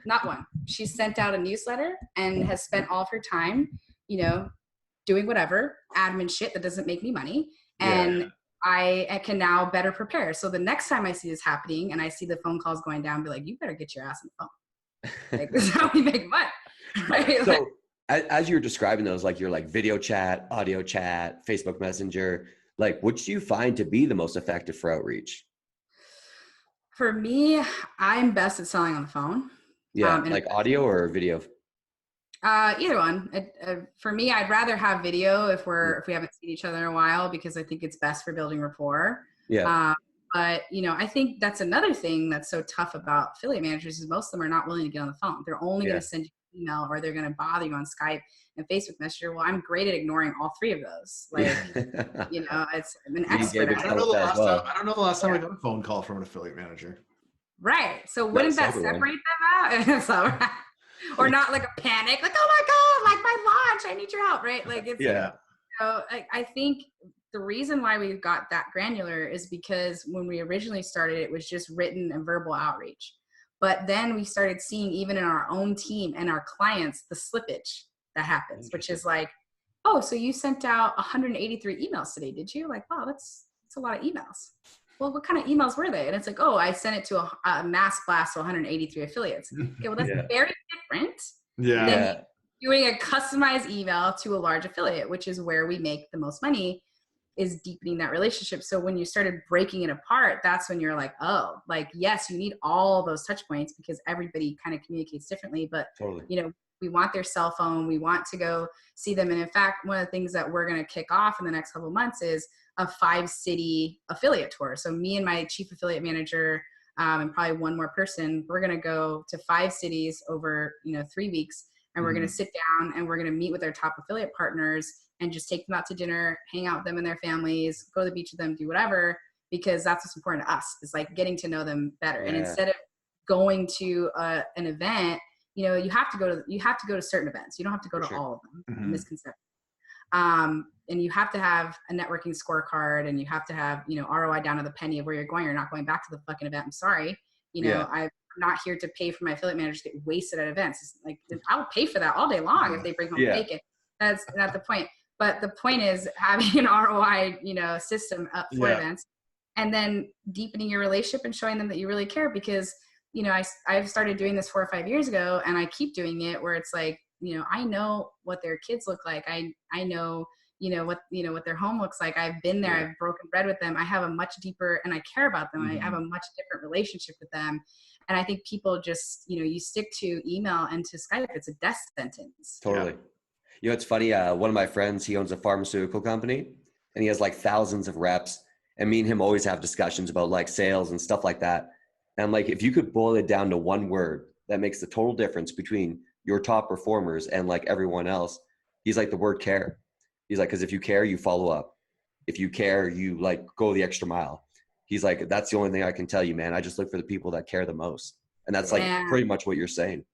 Not one. She sent out a newsletter and has spent all of her time, you know, doing whatever admin shit that doesn't make me money. And I can now better prepare. So the next time I see this happening and I see the phone calls going down, be like, you better get your ass on the phone. Like, this is how we make money. Right? So as you're describing those, like, you're like video chat, audio chat, Facebook Messenger, like, which do you find to be the most effective for outreach? For me, I'm best at selling on the phone. Yeah, like audio or video? Either one. For me, I'd rather have video if we haven't seen each other in a while, because I think it's best for building rapport. Yeah. But, you know, I think that's another thing that's so tough about affiliate managers is most of them are not willing to get on the phone. They're only going to send you an email, or they're going to bother you on Skype and Facebook Messenger. Well, I'm great at ignoring all three of those. Like, you know, I'm an expert at it. I don't know the last time I got a phone call from an affiliate manager. Right. So wouldn't that separate them out? So, or not like a panic, like, oh my God, like my launch, I need your help, right? Like, it's, so I think the reason why we got that granular is because when we originally started, it was just written and verbal outreach. But then we started seeing, even in our own team and our clients, the slippage that happens, which is like, oh, so you sent out 183 emails today, did you? Like, wow, that's a lot of emails. Well, what kind of emails were they? And it's like, oh, I sent it to a mass blast to 183 affiliates. Okay, well, that's very different than doing a customized email to a large affiliate, which is where we make the most money, is deepening that relationship. So when you started breaking it apart, that's when you're like, oh, like, yes, you need all those touch points because everybody kind of communicates differently. But, you know, we want their cell phone. We want to go see them. And in fact, one of the things that we're going to kick off in the next couple of months is a 5-city affiliate tour. So me and my chief affiliate manager and probably one more person, we're going to go to 5 cities over, you know, 3 weeks. And we're going to sit down and we're going to meet with our top affiliate partners and just take them out to dinner, hang out with them and their families, go to the beach with them, do whatever, because that's what's important to us, is like getting to know them better. And instead of going to an event, you know, you have to go to certain events. You don't have to go to all of them. Misconception. And you have to have a networking scorecard, and you have to have, you know, ROI down to the penny of where you're going. You're not going back to the fucking event. I'm sorry. You know, I'm not here to pay for my affiliate managers to get wasted at events. It's like, I'll pay for that all day long if they bring home bacon. That's not the point. But the point is having an ROI, you know, system up for events, and then deepening your relationship and showing them that you really care. Because, you know, I've started doing this 4 or 5 years ago, and I keep doing it, where it's like, you know, I know what their kids look like. I know, what their home looks like. I've been there. I've broken bread with them. I have a much deeper, and I care about them. I have a much different relationship with them. And I think people just, you know, you stick to email and to Skype, it's a death sentence. Totally. You know, it's funny. One of my friends, he owns a pharmaceutical company, and he has like thousands of reps, and me and him always have discussions about like sales and stuff like that. And I'm like, if you could boil it down to one word that makes the total difference between your top performers and like everyone else, he's like, the word care. He's like, because if you care, you follow up. If you care, you like go the extra mile. He's like, that's the only thing I can tell you, man. I just look for the people that care the most. And that's like pretty much what you're saying.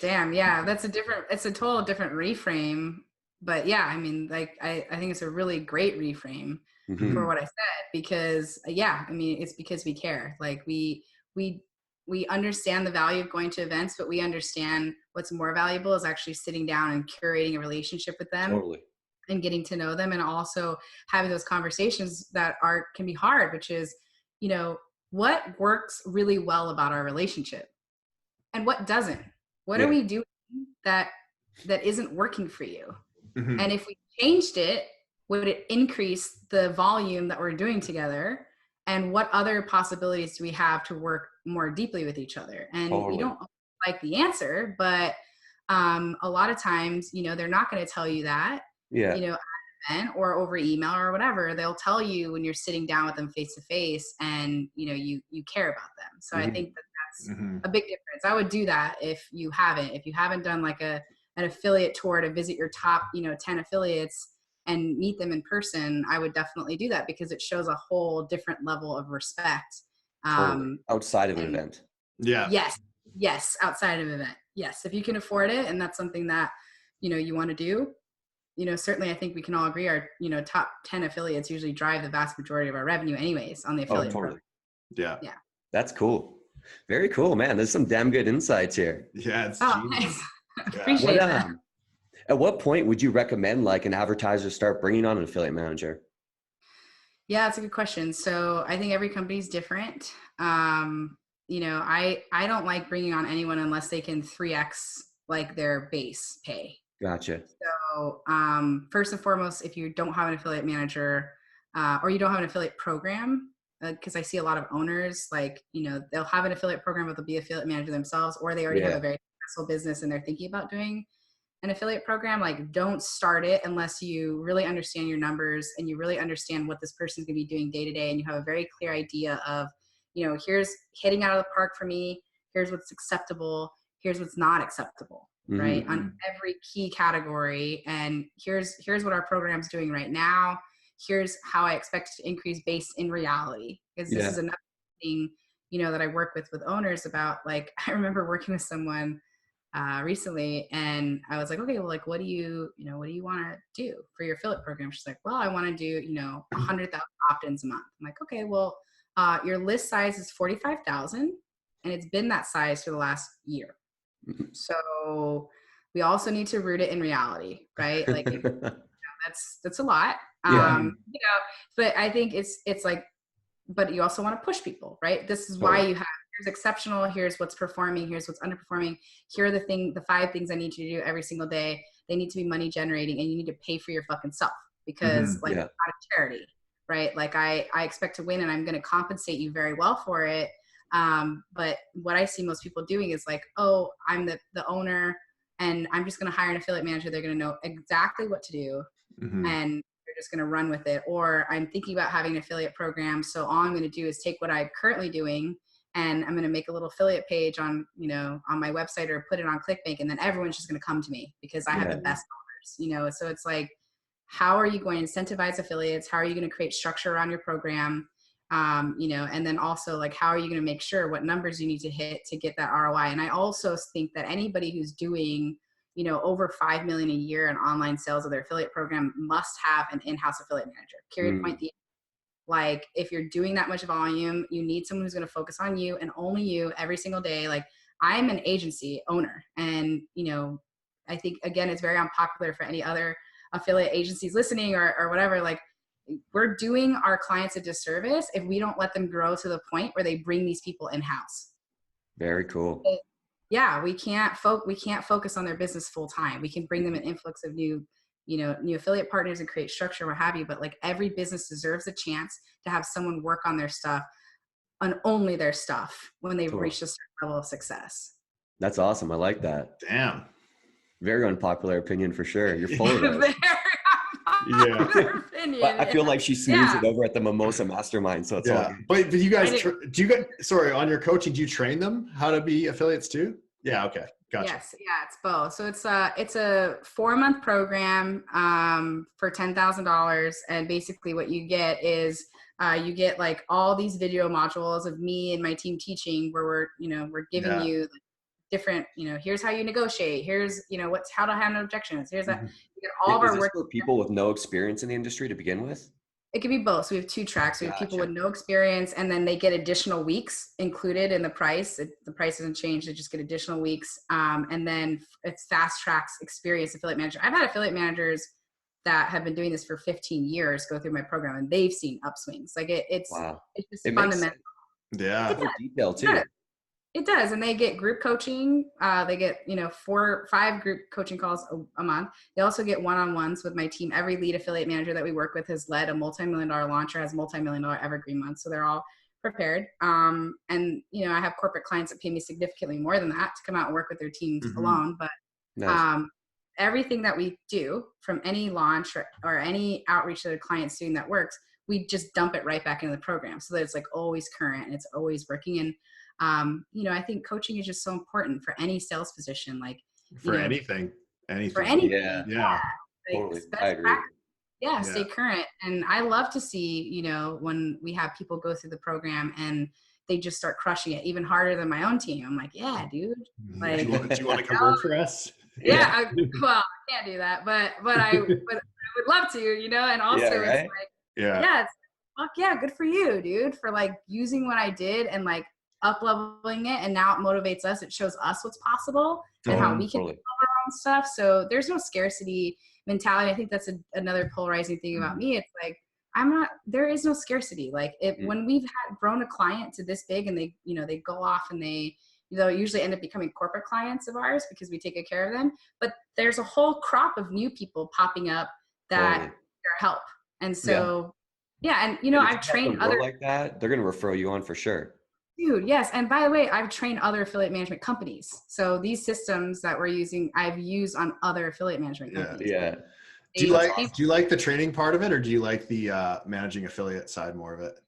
Damn. Yeah. It's a total different reframe, but yeah, I mean, like, I think it's a really great reframe for what I said, because I mean, it's because we care. Like we understand the value of going to events, but we understand what's more valuable is actually sitting down and curating a relationship with them and getting to know them, and also having those conversations that can be hard, which is, you know, what works really well about our relationship and what doesn't. What are we doing that isn't working for you? And if we changed it, would it increase the volume that we're doing together? and what other possibilities do we have to work more deeply with each other? And you don't like the answer, but a lot of times, they're not going to tell you that, or over email or whatever. They'll tell you when you're sitting down with them face to face, and you care about them. So I think that's a big difference. I would do that if you haven't done like an affiliate tour to visit your top 10 affiliates and meet them in person. I would definitely do that, because it shows a whole different level of respect. Outside of an event. Yeah. Yes. Outside of an event. Yes. If you can afford it and that's something that, you want to do, certainly I think we can all agree our, top 10 affiliates usually drive the vast majority of our revenue anyways on the affiliate program. Yeah. That's cool. Very cool, man. There's some damn good insights here. Yeah. It's nice. Appreciate that. At what point would you recommend like an advertiser start bringing on an affiliate manager? Yeah, that's a good question. So I think every company is different. I don't like bringing on anyone unless they can 3x like their base pay. Gotcha. So first and foremost, if you don't have an affiliate manager or you don't have an affiliate program, because I see a lot of owners like, they'll have an affiliate program, but they'll be affiliate manager themselves, or they already have a very successful business and they're thinking about doing an affiliate program. Like, don't start it unless you really understand your numbers and you really understand what this person's gonna be doing day to day, and you have a very clear idea of, here's hitting out of the park for me, here's what's acceptable, here's what's not acceptable, right? On every key category. And here's what our program's doing right now. Here's how I expect to increase based in reality. Because this is another thing, that I work with owners about. Like, I remember working with someone recently, and I was like, okay, well, like, what do you want to do for your affiliate program? She's like, well, I want to do, 100,000 opt-ins a month. I'm like, okay, well, your list size is 45,000, and it's been that size for the last year. So we also need to root it in reality, right? Like, that's a lot. But I think it's like, but you also want to push people, right? This is why you have, here's exceptional, here's what's performing, here's what's underperforming. Here are the 5 things I need you to do every single day. They need to be money generating, and you need to pay for your fucking self, because it's not a charity, right? Like, I expect to win, and I'm going to compensate you very well for it. But what I see most people doing is like, oh, I'm the owner, and I'm just going to hire an affiliate manager. They're going to know exactly what to do, and they're just going to run with it. Or I'm thinking about having an affiliate program, so all I'm going to do is take what I'm currently doing, and I'm going to make a little affiliate page on my website, or put it on ClickBank, and then everyone's just going to come to me because I have the best owners. So it's like, how are you going to incentivize affiliates? How are you going to create structure around your program? And then also, like, how are you going to make sure what numbers you need to hit to get that ROI? And I also think that anybody who's doing, over 5 million a year in online sales of their affiliate program must have an in-house affiliate manager. Period. Point. Like, if you're doing that much volume, you need someone who's going to focus on you and only you every single day. Like, I'm an agency owner, and, I think, again, it's very unpopular for any other affiliate agencies listening or whatever. Like, we're doing our clients a disservice if we don't let them grow to the point where they bring these people in-house. Very cool. We can't focus on their business full time. We can bring them an influx of new affiliate partners and create structure, what have you. But like, every business deserves a chance to have someone work on their stuff, on only their stuff, when they've reached a certain level of success. That's awesome. I like that. Damn. Very unpopular opinion for sure. You're full of those. Opinion. But I feel like she smooths it over at the Mimosa Mastermind, so it's all good. But you guys, on your coaching, do you train them how to be affiliates too? Yeah. Okay. Gotcha. Yes. Yeah. It's both. So it's a 4-month program for $10,000, and basically what you get is you get like all these video modules of me and my team teaching, where we're giving you different, here's how you negotiate, here's how to handle objections, here's that. You get all of our work for people with no experience in the industry to begin with. It could be both. So we have 2 tracks. We have people with no experience, and then they get additional weeks included in the price. The price doesn't change. They just get additional weeks. And then it's fast tracks experienced affiliate manager. I've had affiliate managers that have been doing this for 15 years go through my program, and they've seen upswings. Like it's just fundamental. Yeah. Detail too. It does. And they get group coaching. They get, 4-5 group coaching calls a month. They also get one-on-ones with my team. Every lead affiliate manager that we work with has led a multi-million-dollar launch or has multi-million-dollar evergreen month. So they're all prepared. And, I have corporate clients that pay me significantly more than that to come out and work with their teams alone. But Nice. everything that we do from any launch or any outreach that a client's doing that works, we just dump it right back into the program so that it's like always current and it's always working. And, I think coaching is just so important for any sales position, like for anything. For anything. Yeah. Like, Totally. I agree. Stay current. And I love to see, when we have people go through the program and they just start crushing it even harder than my own team. I'm like, yeah, dude. Like, do you want to come work for us? Yeah. I can't do that, but I would love to, and also it's like, it's fuck yeah, good for you, dude, for like using what I did and like up leveling it, and now it motivates us. It shows us what's possible and how we can do our own stuff. So there's no scarcity mentality. I think that's another polarizing thing about me. It's like there is no scarcity. Like when we've grown a client to this big and they go off and they'll usually end up becoming corporate clients of ours because we take good care of them. But there's a whole crop of new people popping up that are help. And so, and I've trained other like that. They're going to refer you on for sure. Dude, yes. And by the way, I've trained other affiliate management companies. So these systems that we're using, I've used on other affiliate management companies. Yeah. Do you like the training part of it, or do you like the managing affiliate side more of it?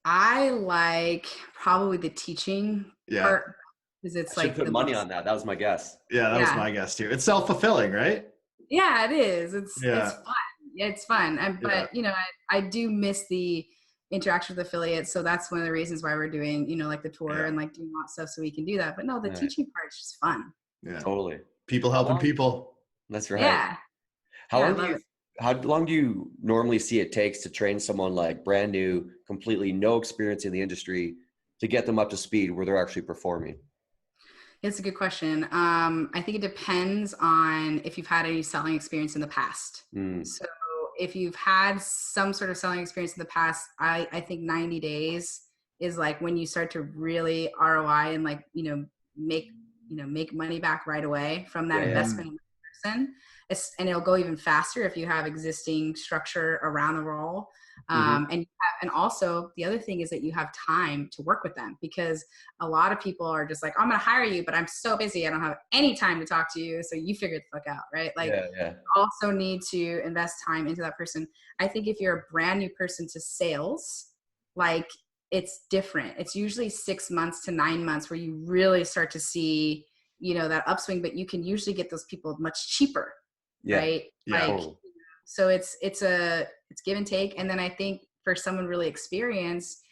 I like probably the teaching part, because it's like put money on that. That was my guess. Yeah, that was my guess too. It's self-fulfilling, right? Yeah, it is. It's fun. It's fun. But I do miss the interaction with affiliates. So that's one of the reasons why we're doing, like the tour and like doing all that stuff so we can do that. But no, the teaching part is just fun. Yeah. Totally. People helping people. That's right. Yeah. How long do you normally see it takes to train someone like brand new, completely no experience in the industry, to get them up to speed where they're actually performing? It's a good question. I think it depends on if you've had any selling experience in the past. So if you've had some sort of selling experience in the past, I think 90 days is like when you start to really ROI and like, make money back right away from that investment in the person. And it'll go even faster if you have existing structure around the role. And also the other thing is that you have time to work with them, because a lot of people are just like, I'm going to hire you, but I'm so busy. I don't have any time to talk to you. So you figure the fuck out. Right. Like you also need to invest time into that person. I think if you're a brand new person to sales, like it's different. It's usually 6 months to 9 months where you really start to see, that upswing, but you can usually get those people much cheaper. Right. Like, so it's give and take. And then I think for someone really experienced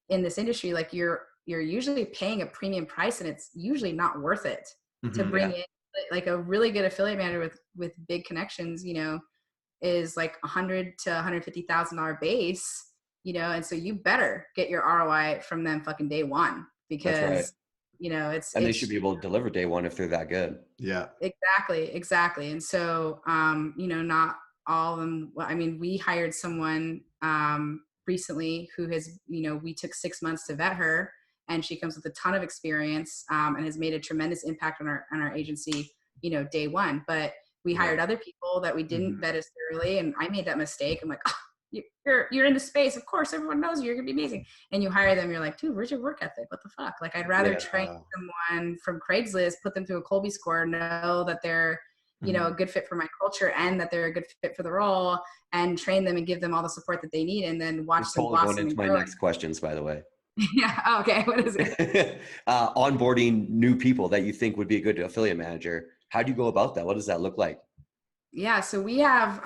in this industry, like you're usually paying a premium price, and it's usually not worth it to bring in like a really good affiliate manager with big connections, is like $100,000 to $150,000 base, and so you better get your ROI from them fucking day one, because they should be able to deliver day one if they're that good. Yeah, exactly. And so, not all of them. I mean, we hired someone recently who has, we took 6 months to vet her, and she comes with a ton of experience and has made a tremendous impact on our agency, day one. But we hired other people that we didn't vet as thoroughly, and I made that mistake. I'm like, you're in the space. Of course, everyone knows you're going to be amazing. And you hire them. You're like, dude, where's your work ethic? What the fuck? Like, I'd rather train someone from Craigslist, put them through a Colby score, know that they're, a good fit for my culture and that they're a good fit for the role, and train them and give them all the support that they need, and then watch them blossom. Going into my next questions, by the way. Yeah. Okay. What is it? Onboarding new people that you think would be a good affiliate manager. How do you go about that? What does that look like? Yeah, so we have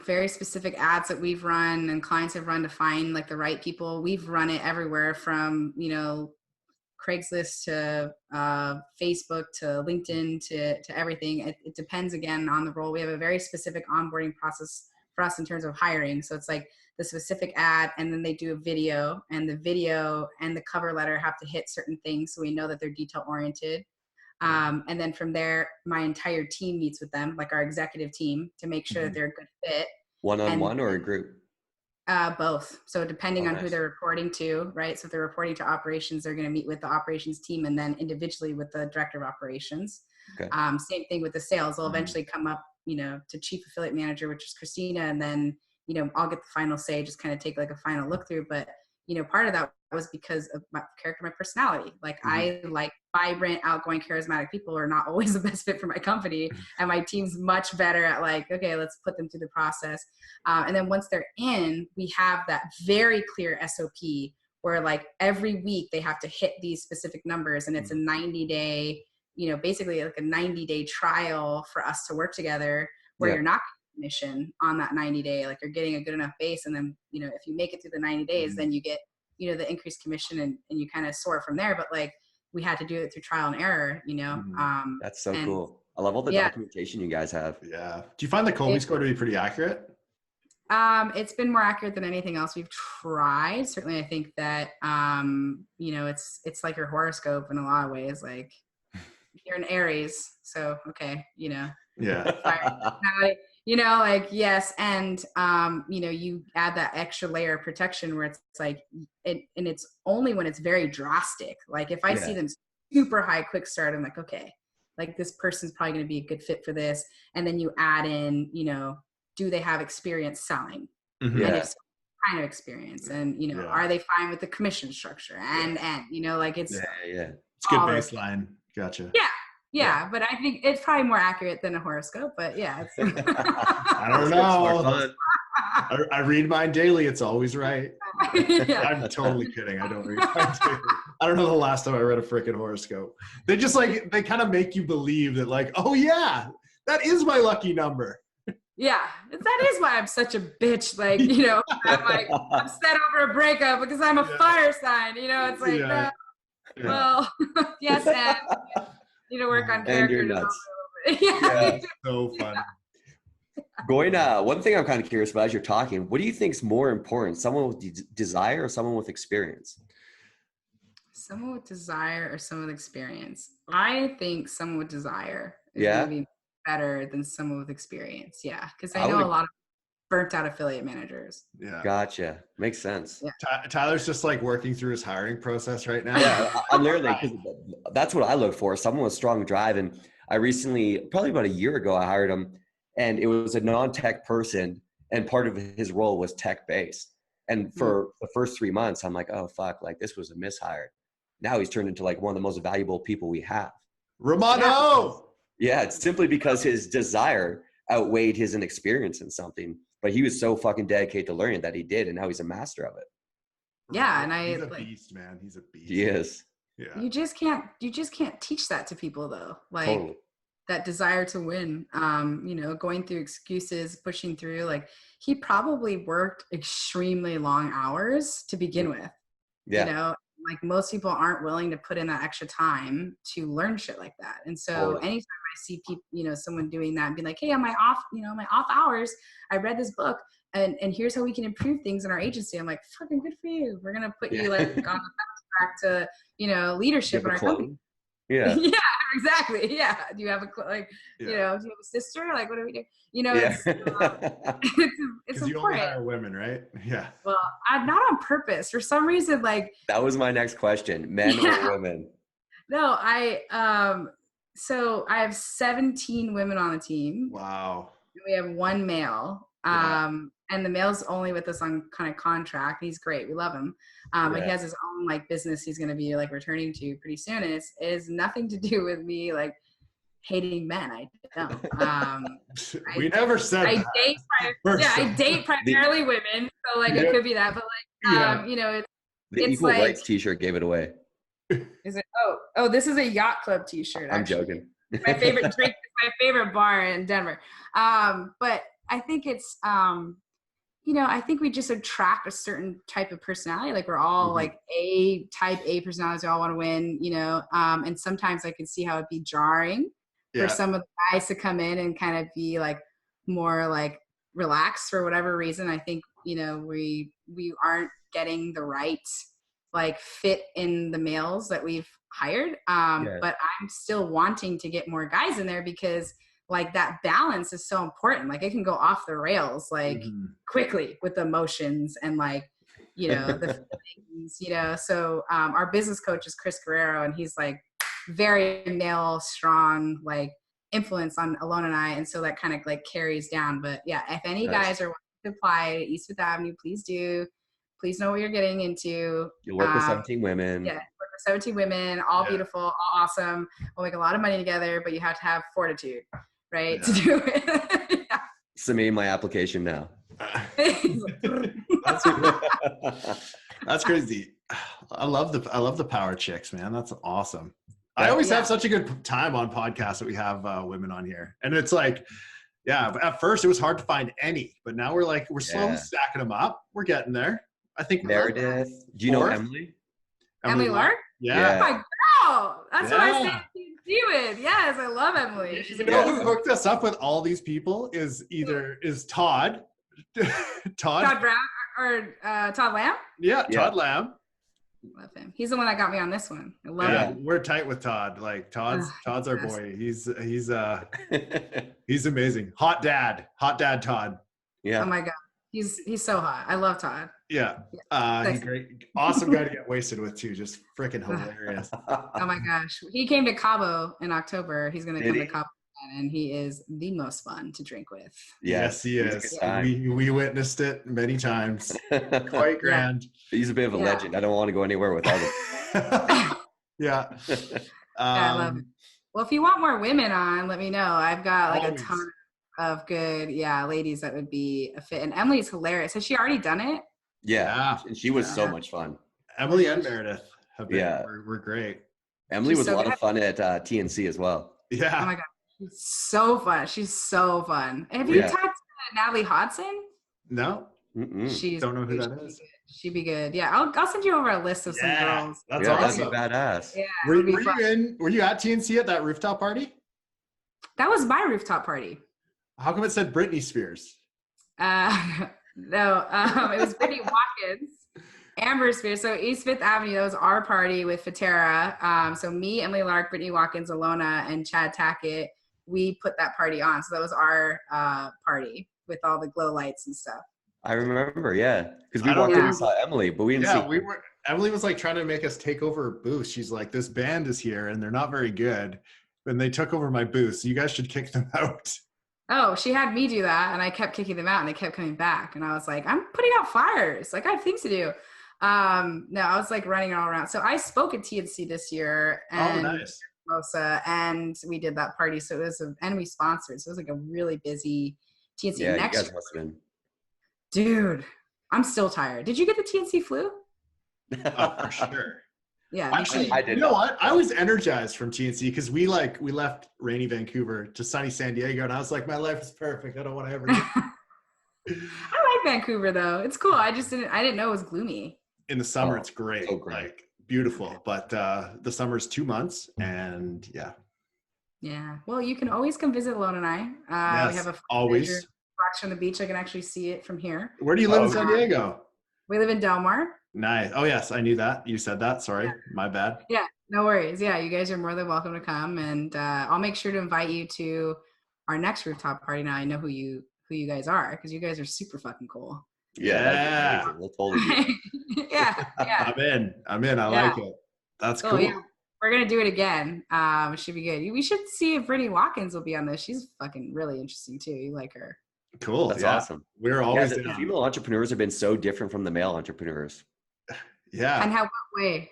very specific ads that we've run and clients have run to find like the right people. We've run it everywhere from, Craigslist to Facebook to LinkedIn to everything. It depends again on the role. We have a very specific onboarding process for us in terms of hiring. So it's like the specific ad, and then they do a video, and the video and the cover letter have to hit certain things so we know that they're detail oriented. And then from there, my entire team meets with them, like our executive team, to make sure that they're a good fit. One-on-one or a group? Both. So depending on who they're reporting to, right? So if they're reporting to operations, they're going to meet with the operations team and then individually with the director of operations. Okay. Same thing with the sales. They'll eventually come up, to chief affiliate manager, which is Christina. And then, I'll get the final say, just kind of take like a final look through. But, part of that was because of my character, my personality. Like I like vibrant, outgoing, charismatic people are not always the best fit for my company. And my team's much better at like, okay, let's put them through the process. And then once they're in, we have that very clear SOP where like every week they have to hit these specific numbers, and it's a 90-day, basically like a 90-day trial for us to work together where you're not commission on that 90-day, like you're getting a good enough base. And then, if you make it through the 90 days, then you get, the increased commission and you kind of soar from there. But like we had to do it through trial and error, That's so cool. I love all the documentation you guys have. Yeah. Do you find the Colby score to be pretty accurate? It's been more accurate than anything else we've tried. Certainly, I think that, it's like your horoscope in a lot of ways. Like you're an Aries, so okay, Yeah. Yes. And, you add that extra layer of protection where it's like, and it's only when it's very drastic. Like if I see them super high quick start, I'm like, okay, like this person's probably going to be a good fit for this. And then you add in, do they have experience selling? And if so, kind of experience, and, are they fine with the commission structure? And, like it's, it's good baseline. Gotcha. Yeah, but I think it's probably more accurate than a horoscope, but yeah. I don't know. I read mine daily. It's always right. I'm totally kidding. I don't read mine daily. I don't know the last time I read a freaking horoscope. They just like, they kind of make you believe that like, oh yeah, that is my lucky number. Yeah, that is why I'm such a bitch. Like, I'm like upset over a breakup because I'm a fire sign. It's like, no, well, yes, and work on character development. So fun. Going, one thing I'm kind of curious about as you're talking, what do you think is more important, someone with desire or someone with experience? Someone with desire or someone with experience? I think someone with desire is going to be better than someone with experience. Yeah, because I know a lot of burnt out affiliate managers. Yeah. Gotcha. Makes sense. Yeah. Tyler's just like working through his hiring process right now. Yeah, I'm literally, because that's what I look for. Someone with strong drive. And I recently, probably about a year ago, I hired him, and it was a non-tech person, and part of his role was tech-based. And for the first 3 months, I'm like, oh, fuck, like this was a mishire. Now he's turned into like one of the most valuable people we have. Romano! Yeah, it's simply because his desire outweighed his inexperience in something. But he was so fucking dedicated to learning that he did, and now he's a master of it. Yeah, and he's a beast, man. He's a beast. He is. Yeah. You just can't teach that to people though. Like that desire to win. Going through excuses, pushing through. Like he probably worked extremely long hours to begin with. Yeah. Like most people aren't willing to put in that extra time to learn shit like that. And so anytime I see people, someone doing that and be like, hey, on my off hours, I read this book and here's how we can improve things in our agency. I'm like, fucking good for you. We're going to put you like on the fast track to, leadership in our company. Yeah. Yeah, exactly. Yeah. Do you have do you have a sister? Like, what do we do? It's because you only hire women, right? Yeah. Well, I'm not on purpose. For some reason, like that was my next question: men or women? No, so I have 17 women on the team. Wow. We have one male. And the male's only with us on kind of contract. He's great. We love him. But he has his own like business he's going to be like returning to pretty soon. And it is nothing to do with me like hating men. I don't. We never said I that. I date primarily women. So like it could be that, but like, the it's Equal like, Rights t-shirt gave it away. Is it? Oh, this is a yacht club t-shirt. I'm joking. My favorite drink is my favorite bar in Denver. But I think it's, I think we just attract a certain type of personality. Like we're all like type A personalities. We all want to win, and sometimes I could see how it'd be jarring for some of the guys to come in and kind of be like more like relaxed for whatever reason. I think, we aren't getting the right like fit in the males that we've hired. But I'm still wanting to get more guys in there because like that balance is so important. Like it can go off the rails like quickly with the emotions and like, you know, the feelings, you know. So our business coach is Chris Guerrero, and he's like very male, strong, like influence on Alona and I. And so that kind of like carries down. But yeah, if any guys are wanting to apply to East Fifth Avenue, please do. Please know what you're getting into. You work with 17 women. Yeah, work with 17 women, all beautiful, all awesome. We'll make a lot of money together, but you have to have fortitude, right, to do it. Submitting my application now. That's crazy. I love the power chicks, man. That's awesome. I always have such a good time on podcasts that we have women on here, and it's like, at first it was hard to find any, but now we're slowly stacking them up. We're getting there. I think Meredith. Do you know Emily? Emily Lark? Yeah. Oh my girl. That's what I said to with. Yes, I love Emily. She's you know who hooked us up with all these people is Todd. Todd Brown or Todd Lamb? Yeah, Todd Lamb. Love him. He's the one that got me on this one. I love him. We're tight with Todd. Like Todd's our boy. He's amazing. Hot dad Todd. Yeah. Oh my God. He's so hot. I love Todd. Yeah. He's great. Awesome guy to get wasted with too. Just freaking hilarious. Oh my gosh. He came to Cabo in October. He's going to come to Cabo again, and he is the most fun to drink with. Yes, he is. We witnessed it many times. Quite grand. He's a bit of a legend. I don't want to go anywhere without him. Yeah. I love it. Well, if you want more women on, let me know. I've got like a ton of good, ladies that would be a fit. And Emily's hilarious. Has she already done it? Yeah. And she was so much fun. Emily and Meredith have been, we're great. Emily was a lot of fun at TNC as well. Yeah. Oh my God. She's so fun. She's so fun. Have you talked to Natalie Hodson? No. Don't know who that is. She'd be good. Yeah. I'll send you over a list of some girls. That's awesome. That'd be badass. Yeah. Were you at TNC at that rooftop party? That was my rooftop party. How come it said Britney Spears? No, it was Brittany Watkins, Amber Spears. So East Fifth Avenue, that was our party with Fatera. So me, Emily Lark, Brittany Watkins, Alona, and Chad Tackett, we put that party on. So that was our party with all the glow lights and stuff. I remember, because we walked in and saw Emily, but we didn't see. Emily was like trying to make us take over her booth. She's like, this band is here and they're not very good. And they took over my booth. So you guys should kick them out. Oh, she had me do that, and I kept kicking them out, and they kept coming back. And I was like, I'm putting out fires. Like, I have things to do. No, I was like running all around. So I spoke at TNC this year, and Mosa, and we did that party. So it was, and we sponsored. So it was like a really busy TNC. Yeah, next you guys must have been. Dude, I'm still tired. Did you get the TNC flu? Oh, for sure. Yeah, actually, I did. You know what? I was energized from TNC because we left rainy Vancouver to sunny San Diego, and I was like, my life is perfect. I don't want to ever. I like Vancouver though. It's cool. I didn't know it was gloomy. In the summer, it's great. So great. Like beautiful. But the summer's 2 months, and Yeah. Well, you can always come visit Alona and I. We have a always watch on the beach. I can actually see it from here. Where do you live in San Diego? We live in Del Mar. Nice. Oh yes, I knew that. You said that. Sorry, my bad. Yeah, no worries. Yeah, you guys are more than welcome to come, and I'll make sure to invite you to our next rooftop party. Now I know who you guys are because you guys are super fucking cool. Yeah. We'll totally yeah. I'm in. I like it. That's cool. Yeah. We're gonna do it again. It should be good. We should see if Brittany Watkins will be on this. She's fucking really interesting too. You like her. Cool. That's awesome. We're always the female entrepreneurs have been so different from the male entrepreneurs. Yeah. And how what way?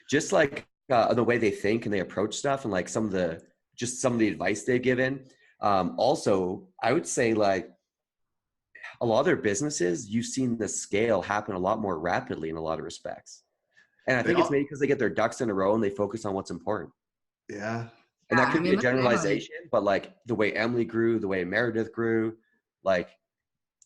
Just like the way they think and they approach stuff, and like some of the advice they've given. Also, I would say like a lot of their businesses, you've seen the scale happen a lot more rapidly in a lot of respects. And I think it's maybe because they get their ducks in a row and they focus on what's important. Yeah. And that could be a generalization, but like the way Emily grew, the way Meredith grew, like,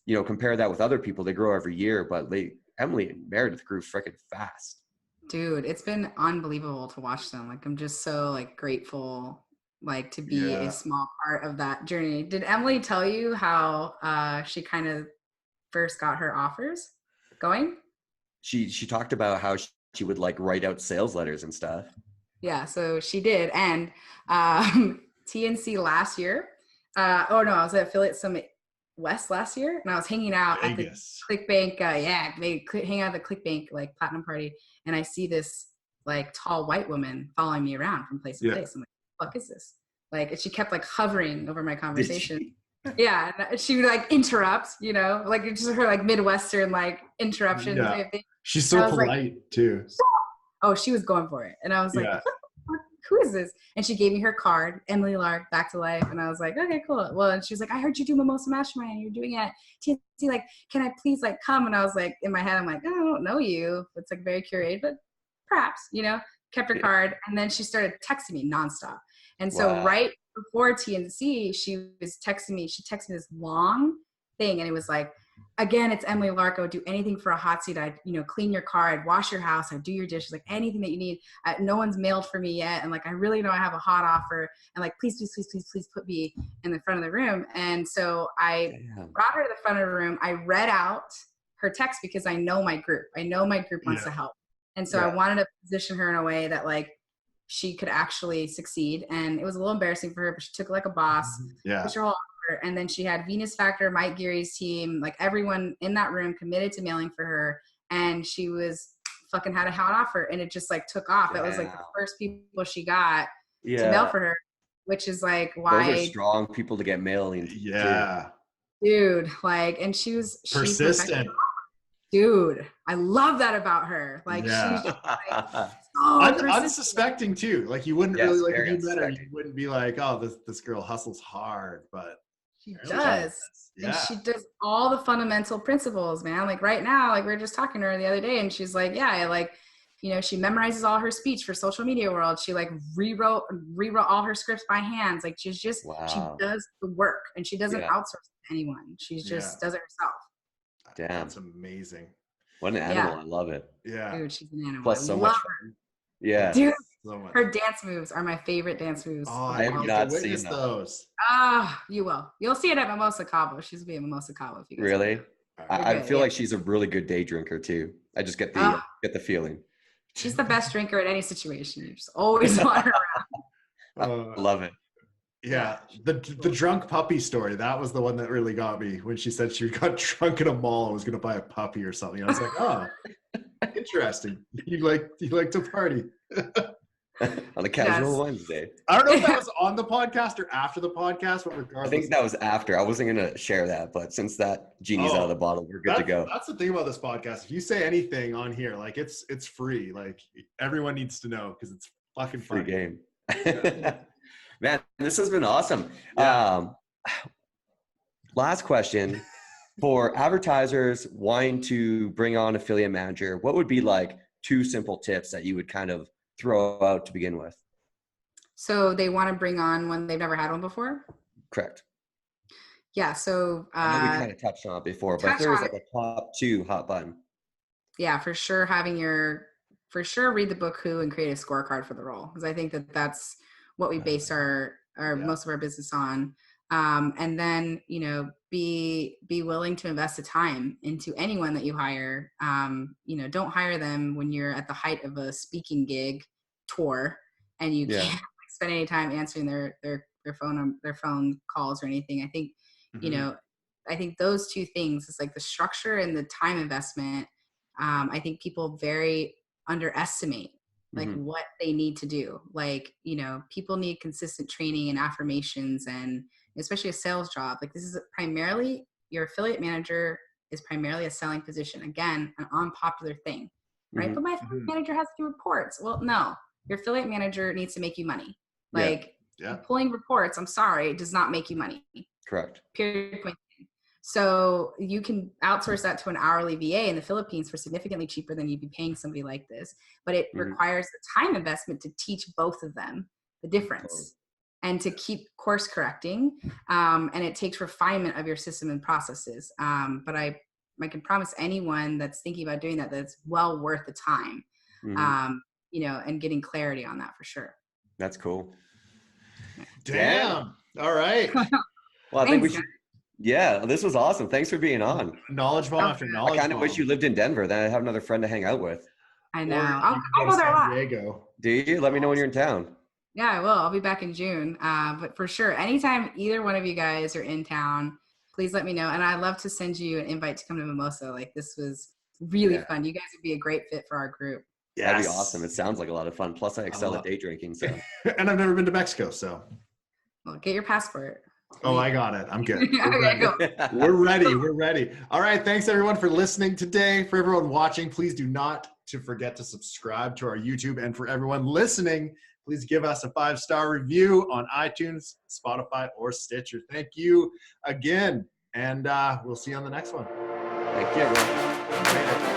compare that with other people, they grow every year, but Emily and Meredith grew freaking fast. Dude, it's been unbelievable to watch them. Like, I'm just so like grateful, like to be a small part of that journey. Did Emily tell you how she kind of first got her offers going? She talked about how she would like write out sales letters and stuff. Yeah, so she did. And TNC last year, Oh no, I was at Affiliate Summit West last year, and I was hanging out Vegas. at the ClickBank. Hang out at the ClickBank like platinum party, and I see this like tall white woman following me around from place to place. I'm like, what the fuck is this? Like, and she kept like hovering over my conversation. Yeah, and she would like interrupt, you know, like it's just her like Midwestern like interruption type thing. She's so polite like, too. Oh, she was going for it, and I was like, who is this? And she gave me her card, Emily Lark, Back to Life. And I was like, okay, cool. Well, and she was like, I heard you do Mimosa Mastermind. You're doing it at TNC. Like, can I please like come? And I was like, in my head, I'm like, I don't know you. It's like very curated, but perhaps, you know, kept her card. And then she started texting me nonstop. And so right before TNC, she was texting me. She texted me this long thing. And it was like, again, it's Emily Lark. I would do anything for a hot seat. I'd, you know, clean your car. I'd wash your house. I'd do your dishes, like anything that you need. No one's mailed for me yet. And like, I really know I have a hot offer. And like, please put me in the front of the room. And so I brought her to the front of the room. I read out her text because I know my group. I know my group wants to help. And so I wanted to position her in a way that like she could actually succeed. And it was a little embarrassing for her, but she took it like a boss. Pushed her whole offer. And then she had Venus Factor, Mike Geary's team, like everyone in that room committed to mailing for her. And she was fucking had a hot offer, and it just like took off. It was like the first people she got to mail for her, which is like why those are strong people to get mailing. Dude, like, and she was persistent. Dude, I love that about her. Like, she's just like, unsuspecting too. Like, you wouldn't really, like, if you met her, you wouldn't be like, oh, this girl hustles hard, but she does. And she does all the fundamental principles, man. Like right now, like we were just talking to her the other day, and she's like, yeah, like, you know, she memorizes all her speech for social media world. She like rewrote all her scripts by hands. Like she's just, she does the work, and she doesn't outsource it to anyone. She just does it herself. Damn. That's amazing. What an animal. I love it. Yeah. Dude, she's an animal. Plus so much fun. Yeah. Dude, her dance moves are my favorite dance moves. Oh, I have not seen those. You will. You'll see it at Mimosa Cabo. She's be at Mimosa Cabo if you guys really? I feel like she's a really good day drinker too. I just get the feeling. She's the best drinker in any situation. You just always want her around. Love it. Yeah, the drunk puppy story, that was the one that really got me, when she said she got drunk in a mall and was going to buy a puppy or something. I was like, oh, interesting. You like to party. On a casual Wednesday. I don't know if that was on the podcast or after the podcast, but regardless. I think that was after. I wasn't going to share that, but since that genie's out of the bottle, we're good to go. That's the thing about this podcast. If you say anything on here, like it's free. Like everyone needs to know because it's fucking free funny. Game. Man, this has been awesome. Last question. For advertisers wanting to bring on affiliate manager, what would be like 2 simple tips that you would kind of throw out to begin with? So they want to bring on one they've never had one before? Correct. Yeah, so I know we kind of touched on it before, but if there was like a top 2 hot button. Yeah, for sure read the book Who and create a scorecard for the role, because I think that that's what we base our most of our business on. And then, you know, be willing to invest the time into anyone that you hire. You know, don't hire them when you're at the height of a speaking gig tour and you can't spend any time answering their phone calls or anything. I think, you know, I think those 2 things is like the structure and the time investment. I think people very underestimate like what they need to do. Like, you know, people need consistent training and affirmations, and especially a sales job. Like this is primarily, your affiliate manager is primarily a selling position. Again, an unpopular thing, right? But my affiliate manager has to do reports. Well, no, your affiliate manager needs to make you money. Like pulling reports, I'm sorry, does not make you money. Correct. Period. Point. So you can outsource that to an hourly VA in the Philippines for significantly cheaper than you'd be paying somebody like this. But it requires the time investment to teach both of them the difference and to keep course correcting. And it takes refinement of your system and processes. But I can promise anyone that's thinking about doing that, that's well worth the time, you know, and getting clarity on that for sure. That's cool. Damn. All right. Well, I think we should. Yeah, this was awesome. Thanks for being on. Knowledge bomb after knowledge bomb. I kind of wish you lived in Denver. Then I'd have another friend to hang out with. I know. I'll go there a lot. Diego. Do you? Let me know when you're in town. Yeah, I will. I'll be back in June. But for sure, anytime either one of you guys are in town, please let me know. And I'd love to send you an invite to come to Mimosa. Like, this was really fun. You guys would be a great fit for our group. Yes. That'd be awesome. It sounds like a lot of fun. Plus, I excel at day drinking. So, and I've never been to Mexico, so. Well, get your passport. Oh, I got it. I'm good. Okay, cool. We're ready. We're ready. All right. Thanks everyone for listening today. For everyone watching, please do not to forget to subscribe to our YouTube. And for everyone listening, please give us a 5-star review on iTunes, Spotify, or Stitcher. Thank you again. And we'll see you on the next one. Thank you, everyone. Later.